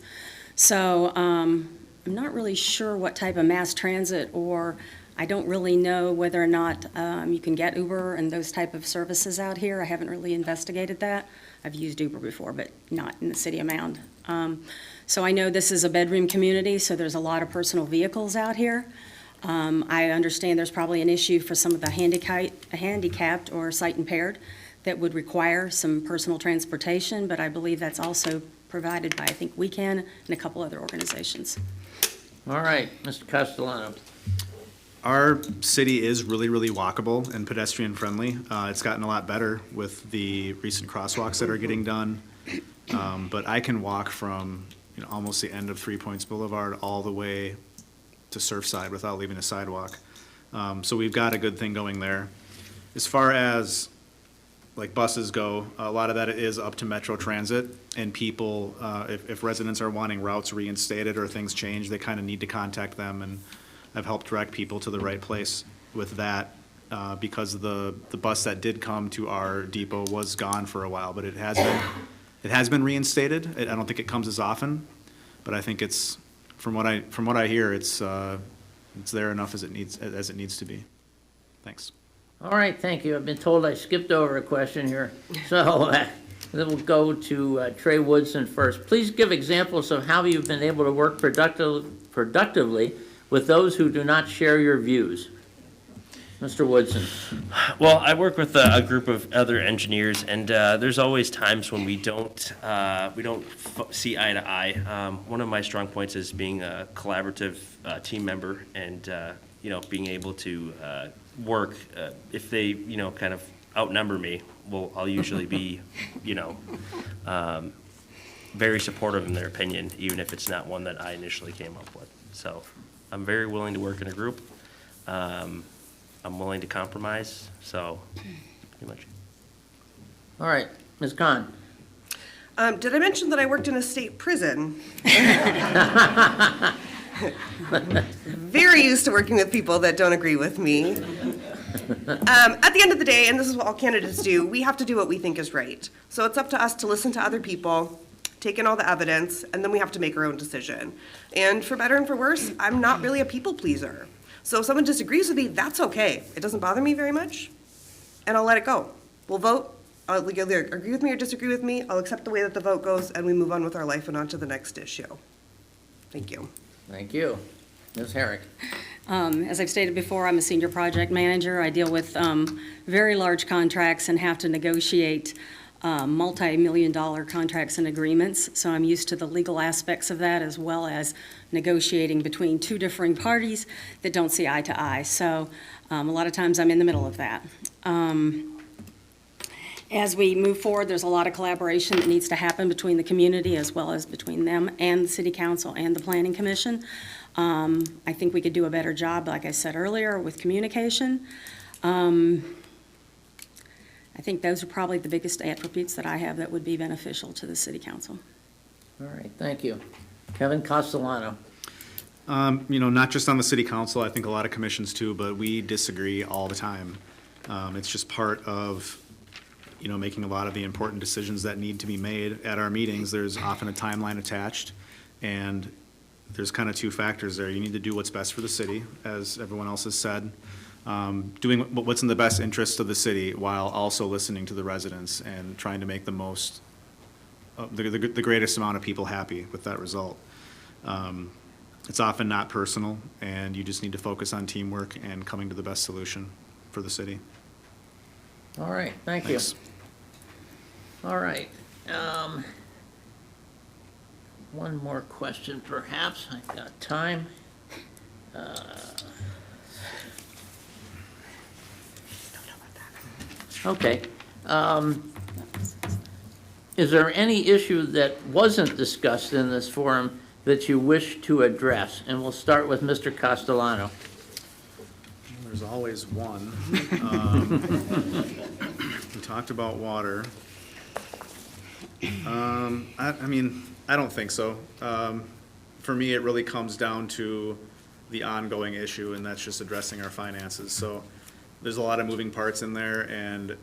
So I'm not really sure what type of mass transit, or I don't really know whether or not you can get Uber and those type of services out here. I haven't really investigated that. I've used Uber before, but not in the city of Mound. So I know this is a bedroom community, so there's a lot of personal vehicles out here. I understand there's probably an issue for some of the handicapped or sight impaired that would require some personal transportation, but I believe that's also provided by, I think, We Can and a couple other organizations. All right, Mr. Castellano. Our city is really, really walkable and pedestrian friendly. It's gotten a lot better with the recent crosswalks that are getting done. But I can walk from almost the end of 3 Points Boulevard all the way to Surfside without leaving a sidewalk. So we've got a good thing going there. As far as like buses go, a lot of that is up to Metro Transit, and people, if residents are wanting routes reinstated or things change, they kind of need to contact them, and I've helped direct people to the right place with that, because the bus that did come to our depot was gone for a while, but it has been reinstated. I don't think it comes as often, but I think it's, from what I hear, it's there enough as it needs to be. Thanks. All right, thank you. I've been told I skipped over a question here. So then we'll go to Trey Woodson first. Please give examples of how you've been able to work productively with those who do not share your views. Mr. Woodson. Well, I work with a group of other engineers, and there's always times when we don't see eye to eye. One of my strong points is being a collaborative team member, and being able to work. If they kind of outnumber me, I'll usually be very supportive in their opinion, even if it's not one that I initially came up with. So I'm very willing to work in a group. I'm willing to compromise, so pretty much. All right, Ms. Khan. Did I mention that I worked in a state prison? Very used to working with people that don't agree with me. At the end of the day, and this is what all candidates do, we have to do what we think is right. So it's up to us to listen to other people, take in all the evidence, and then we have to make our own decision. And for better and for worse, I'm not really a people pleaser. So if someone disagrees with me, that's okay. It doesn't bother me very much, and I'll let it go. We'll vote. I'll either agree with me or disagree with me. I'll accept the way that the vote goes, and we move on with our life and on to the next issue. Thank you. Thank you. Ms. Herrick. As I've stated before, I'm a senior project manager. I deal with very large contracts and have to negotiate multi-million-dollar contracts and agreements. So I'm used to the legal aspects of that, as well as negotiating between two differing parties that don't see eye to eye. So a lot of times I'm in the middle of that. As we move forward, there's a lot of collaboration that needs to happen between the community as well as between them and the city council and the planning commission. I think we could do a better job, like I said earlier, with communication. I think those are probably the biggest attributes that I have that would be beneficial to the city council. All right, thank you. Kevin Castellano. Not just on the city council, I think a lot of commissions too, but we disagree all the time. It's just part of, making a lot of the important decisions that need to be made at our meetings. There's often a timeline attached, and there's kind of two factors there. You need to do what's best for the city, as everyone else has said, doing what's in the best interest of the city while also listening to the residents and trying to make the most, the greatest amount of people happy with that result. It's often not personal, and you just need to focus on teamwork and coming to the best solution for the city. All right, thank Thanks. you. All right. One more question, perhaps. I've got time. Okay. Is there any issue that wasn't discussed in this forum that you wish to address? And we'll start with Mr. Castellano. There's always one. We talked about water. I don't think so. For me, it really comes down to the ongoing issue, and that's just addressing our finances. So there's a lot of moving parts in there and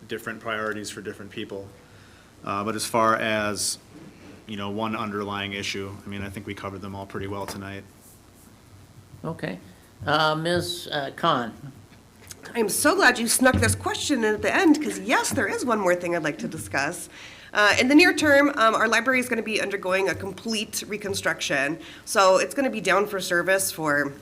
different priorities for different people. But as far as, one underlying issue, I think we covered them all pretty well tonight. Okay. Ms. Khan. I'm so glad you snuck this question in at the end, because yes, there is one more thing I'd like to discuss. In the near term, our library is going to be undergoing a complete reconstruction. So it's going to be down for service for,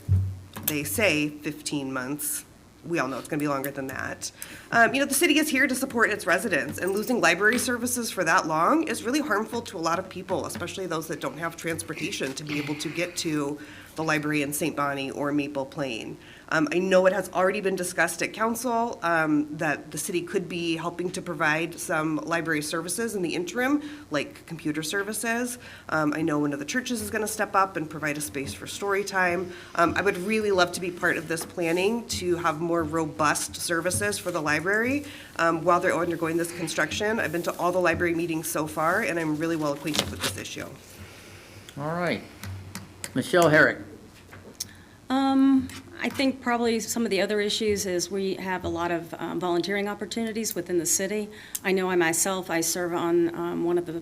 they say, 15 months. We all know it's going to be longer than that. The city is here to support its residents, and losing library services for that long is really harmful to a lot of people, especially those that don't have transportation to be able to get to the library in St. Bonnie or Maple Plain. I know it has already been discussed at council that the city could be helping to provide some library services in the interim, like computer services. I know one of the churches is going to step up and provide a space for story time. I would really love to be part of this planning to have more robust services for the library while they're undergoing this construction. I've been to all the library meetings so far, and I'm really well acquainted with this issue. All right. Michelle Herrick. I think probably some of the other issues is we have a lot of volunteering opportunities within the city. I know I serve on one of the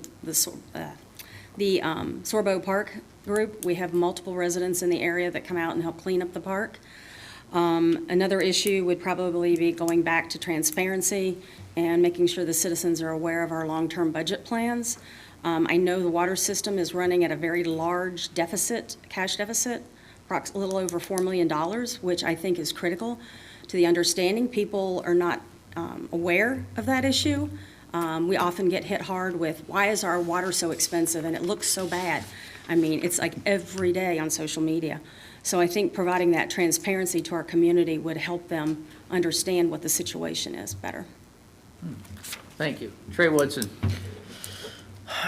Sorbo Park group. We have multiple residents in the area that come out and help clean up the park. Another issue would probably be going back to transparency and making sure the citizens are aware of our long-term budget plans. I know the water system is running at a very large deficit, cash deficit, a little over $4 million, which I think is critical to the understanding. People are not aware of that issue. We often get hit hard with, why is our water so expensive and it looks so bad? It's like every day on social media. So I think providing that transparency to our community would help them understand what the situation is better. Thank you. Trey Woodson.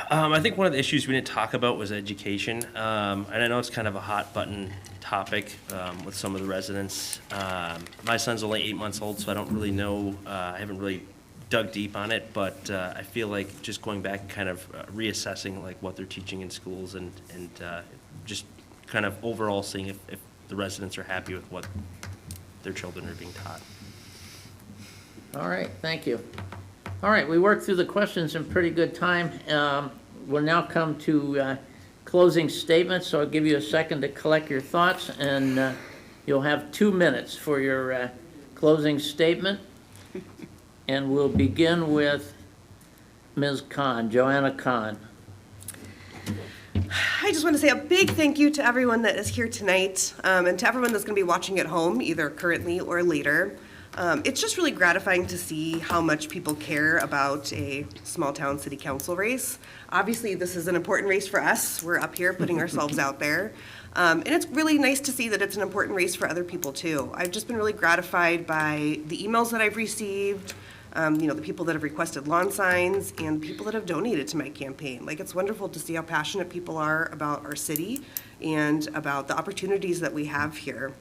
I think one of the issues we didn't talk about was education. And I know it's kind of a hot button topic with some of the residents. My son's only 8 months old, so I don't really know, I haven't really dug deep on it, but I feel like just going back and kind of reassessing like what they're teaching in schools and just kind of overall seeing if the residents are happy with what their children are being taught. All right, thank you. All right, we worked through the questions in pretty good time. We'll now come to closing statements, so I'll give you a second to collect your thoughts, and you'll have 2 minutes for your closing statement. And we'll begin with Ms. Khan, Joanna Khan. I just want to say a big thank you to everyone that is here tonight, and to everyone that's going to be watching at home, either currently or later. It's just really gratifying to see how much people care about a small-town city council race. Obviously, this is an important race for us. We're up here putting ourselves out there. And it's really nice to see that it's an important race for other people, too. I've just been really gratified by the emails that I've received, the people that have requested lawn signs, and people that have donated to my campaign. Like, it's wonderful to see how passionate people are about our city and about the opportunities that we have here.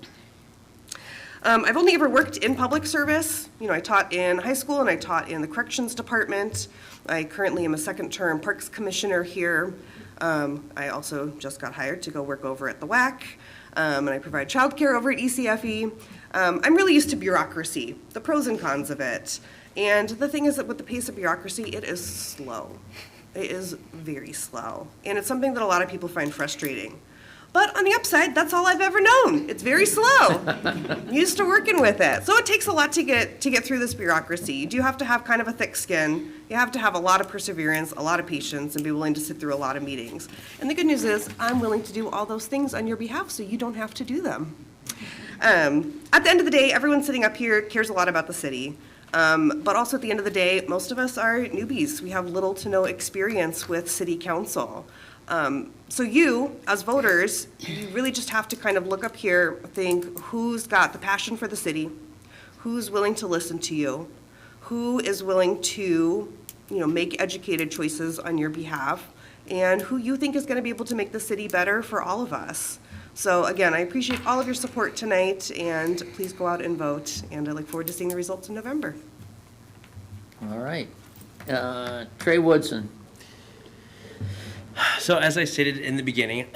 I've only ever worked in public service. I taught in high school and I taught in the corrections department. I currently am a second-term parks commissioner here. I also just got hired to go work over at the WAC, and I provide childcare over at ECFE. I'm really used to bureaucracy, the pros and cons of it. And the thing is that with the pace of bureaucracy, it is slow. It is very slow. And it's something that a lot of people find frustrating. But on the upside, that's all I've ever known. It's very slow. I'm used to working with it. So it takes a lot to get through this bureaucracy. You do have to have kind of a thick skin. You have to have a lot of perseverance, a lot of patience, and be willing to sit through a lot of meetings. And the good news is I'm willing to do all those things on your behalf so you don't have to do them. At the end of the day, everyone sitting up here cares a lot about the city. But also at the end of the day, most of us are newbies. We have little to no experience with city council. So you, as voters, you really just have to kind of look up here, think who's got the passion for the city, who's willing to listen to you, who is willing to, make educated choices on your behalf, and who you think is going to be able to make the city better for all of us. So again, I appreciate all of your support tonight, and please go out and vote, and I look forward to seeing the results in November. All right. Trey Woodson. So as I stated in the beginning,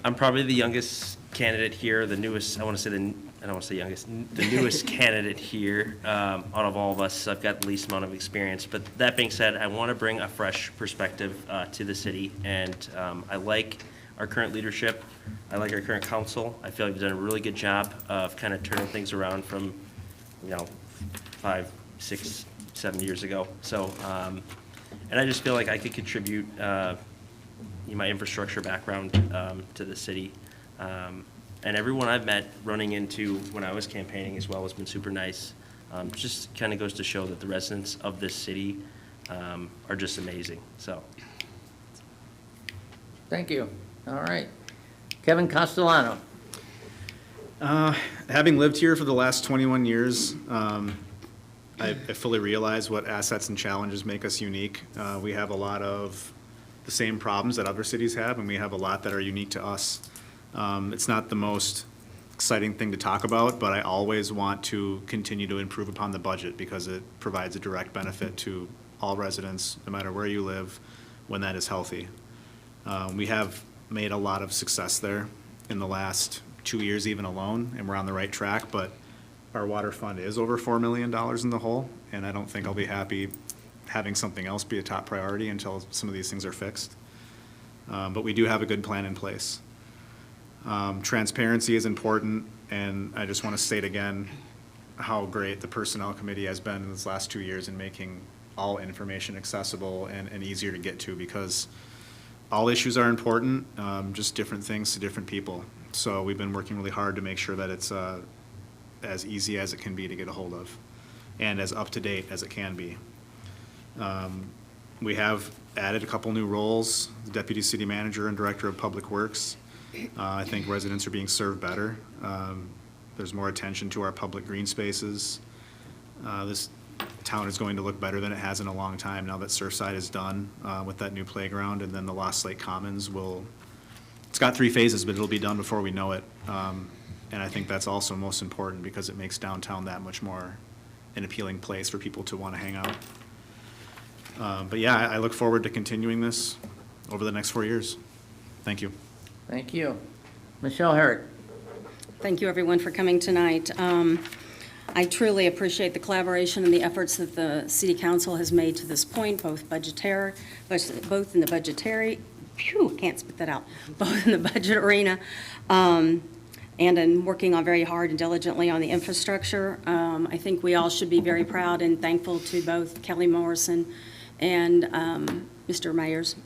I'm probably the youngest candidate here, the newest, I don't want to say youngest, the newest candidate here out of all of us. I've got the least amount of experience. But that being said, I want to bring a fresh perspective to the city. And I like our current leadership. I like our current council. I feel like we've done a really good job of kind of turning things around from, 5, 6, 7 years ago. So, and I just feel like I could contribute my infrastructure background to the city. And everyone I've met running into when I was campaigning as well has been super nice. Just kind of goes to show that the residents of this city are just amazing. So, Thank you. All right. Kevin Castellano. Having lived here for the last 21 years, I fully realize what assets and challenges make us unique. We have a lot of the same problems that other cities have, and we have a lot that are unique to us. It's not the most exciting thing to talk about, but I always want to continue to improve upon the budget because it provides a direct benefit to all residents, no matter where you live, when that is healthy. We have made a lot of success there in the last 2 years even alone, and we're on the right track, but our water fund is over $4 million in the hole, and I don't think I'll be happy having something else be a top priority until some of these things are fixed. But we do have a good plan in place. Transparency is important, and I just want to state again how great the Personnel Committee has been in these last 2 years in making all information accessible and easier to get to, because all issues are important, just different things to different people. So we've been working really hard to make sure that it's as easy as it can be to get a hold of and as up-to-date as it can be. We have added a couple new roles, the Deputy City Manager and Director of Public Works. I think residents are being served better. There's more attention to our public green spaces. This town is going to look better than it has in a long time now that Surfside is done with that new playground, and then the Lost Lake Commons will, it's got 3 phases, but it'll be done before we know it. And I think that's also most important because it makes downtown that much more an appealing place for people to want to hang out. But yeah, I look forward to continuing this over the next 4 years. Thank you. Thank you. Michelle Herrick. Thank you, everyone, for coming tonight. I truly appreciate the collaboration and the efforts that the city council has made to this point, both in the budgetary, can't spit that out, both in the budget arena, and in working on very hard and diligently on the infrastructure. I think we all should be very proud and thankful to both Kelly Morrison and Mr. Myers.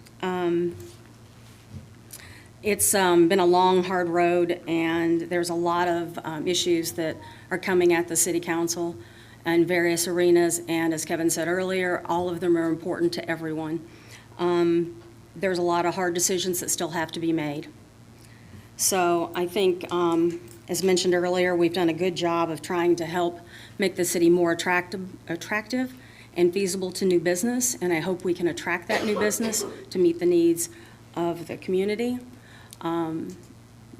It's been a long, hard road, and there's a lot of issues that are coming at the city council in various arenas, and as Kevin said earlier, all of them are important to everyone. There's a lot of hard decisions that still have to be made. So I think, as mentioned earlier, we've done a good job of trying to help make the city more attractive and feasible to new business, and I hope we can attract that new business to meet the needs of the community.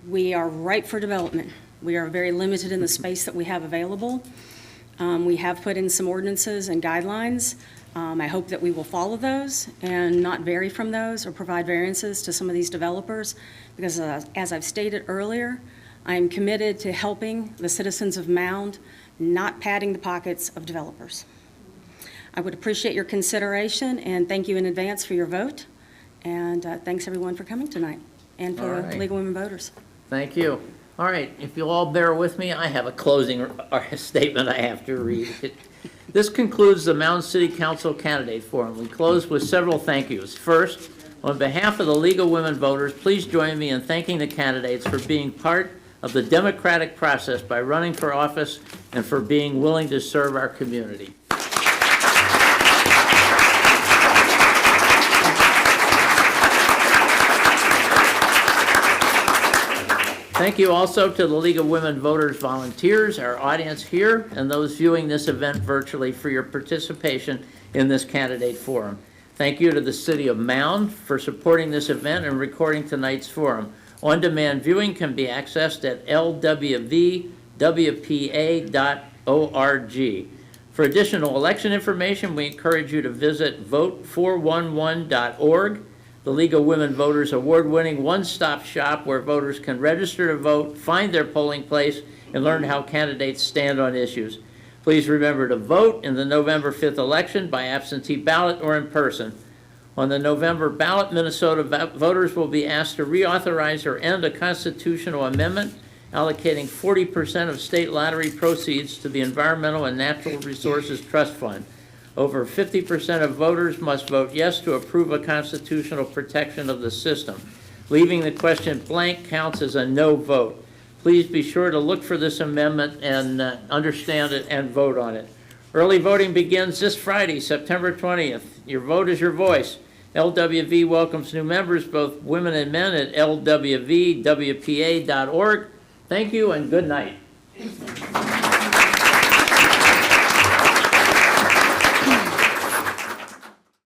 We are ripe for development. We are very limited in the space that we have available. We have put in some ordinances and guidelines. I hope that we will follow those and not vary from those or provide variances to some of these developers, because as I've stated earlier, I am committed to helping the citizens of Mound, not padding the pockets of developers. I would appreciate your consideration, and thank you in advance for your vote. And thanks, everyone, for coming tonight, and for All right. League of Women Voters. Thank you. All right, if you'll all bear with me, I have a closing statement I have to read. This concludes the Mound City Council Candidate Forum. We close with several thank yous. First, on behalf of the League of Women Voters, please join me in thanking the candidates for being part of the democratic process by running for office and for being willing to serve our community. Thank you also to the League of Women Voters volunteers, our audience here, and those viewing this event virtually for your participation in this candidate forum. Thank you to the City of Mound for supporting this event and recording tonight's forum. On-demand viewing can be accessed at lwvwpa.org. For additional election information, we encourage you to visit vote411.org. The League of Women Voters award-winning one-stop shop where voters can register to vote, find their polling place, and learn how candidates stand on issues. Please remember to vote in the November 5th election by absentee ballot or in person. On the November ballot, Minnesota voters will be asked to reauthorize or end a constitutional amendment allocating 40% of state lottery proceeds to the Environmental and Natural Resources Trust Fund. Over 50% of voters must vote yes to approve a constitutional protection of the system. Leaving the question blank counts as a no vote. Please be sure to look for this amendment and understand it and vote on it. Early voting begins this Friday, September 20th. Your vote is your voice. LWV welcomes new members, both women and men, at lwvwpa.org. Thank you and good night.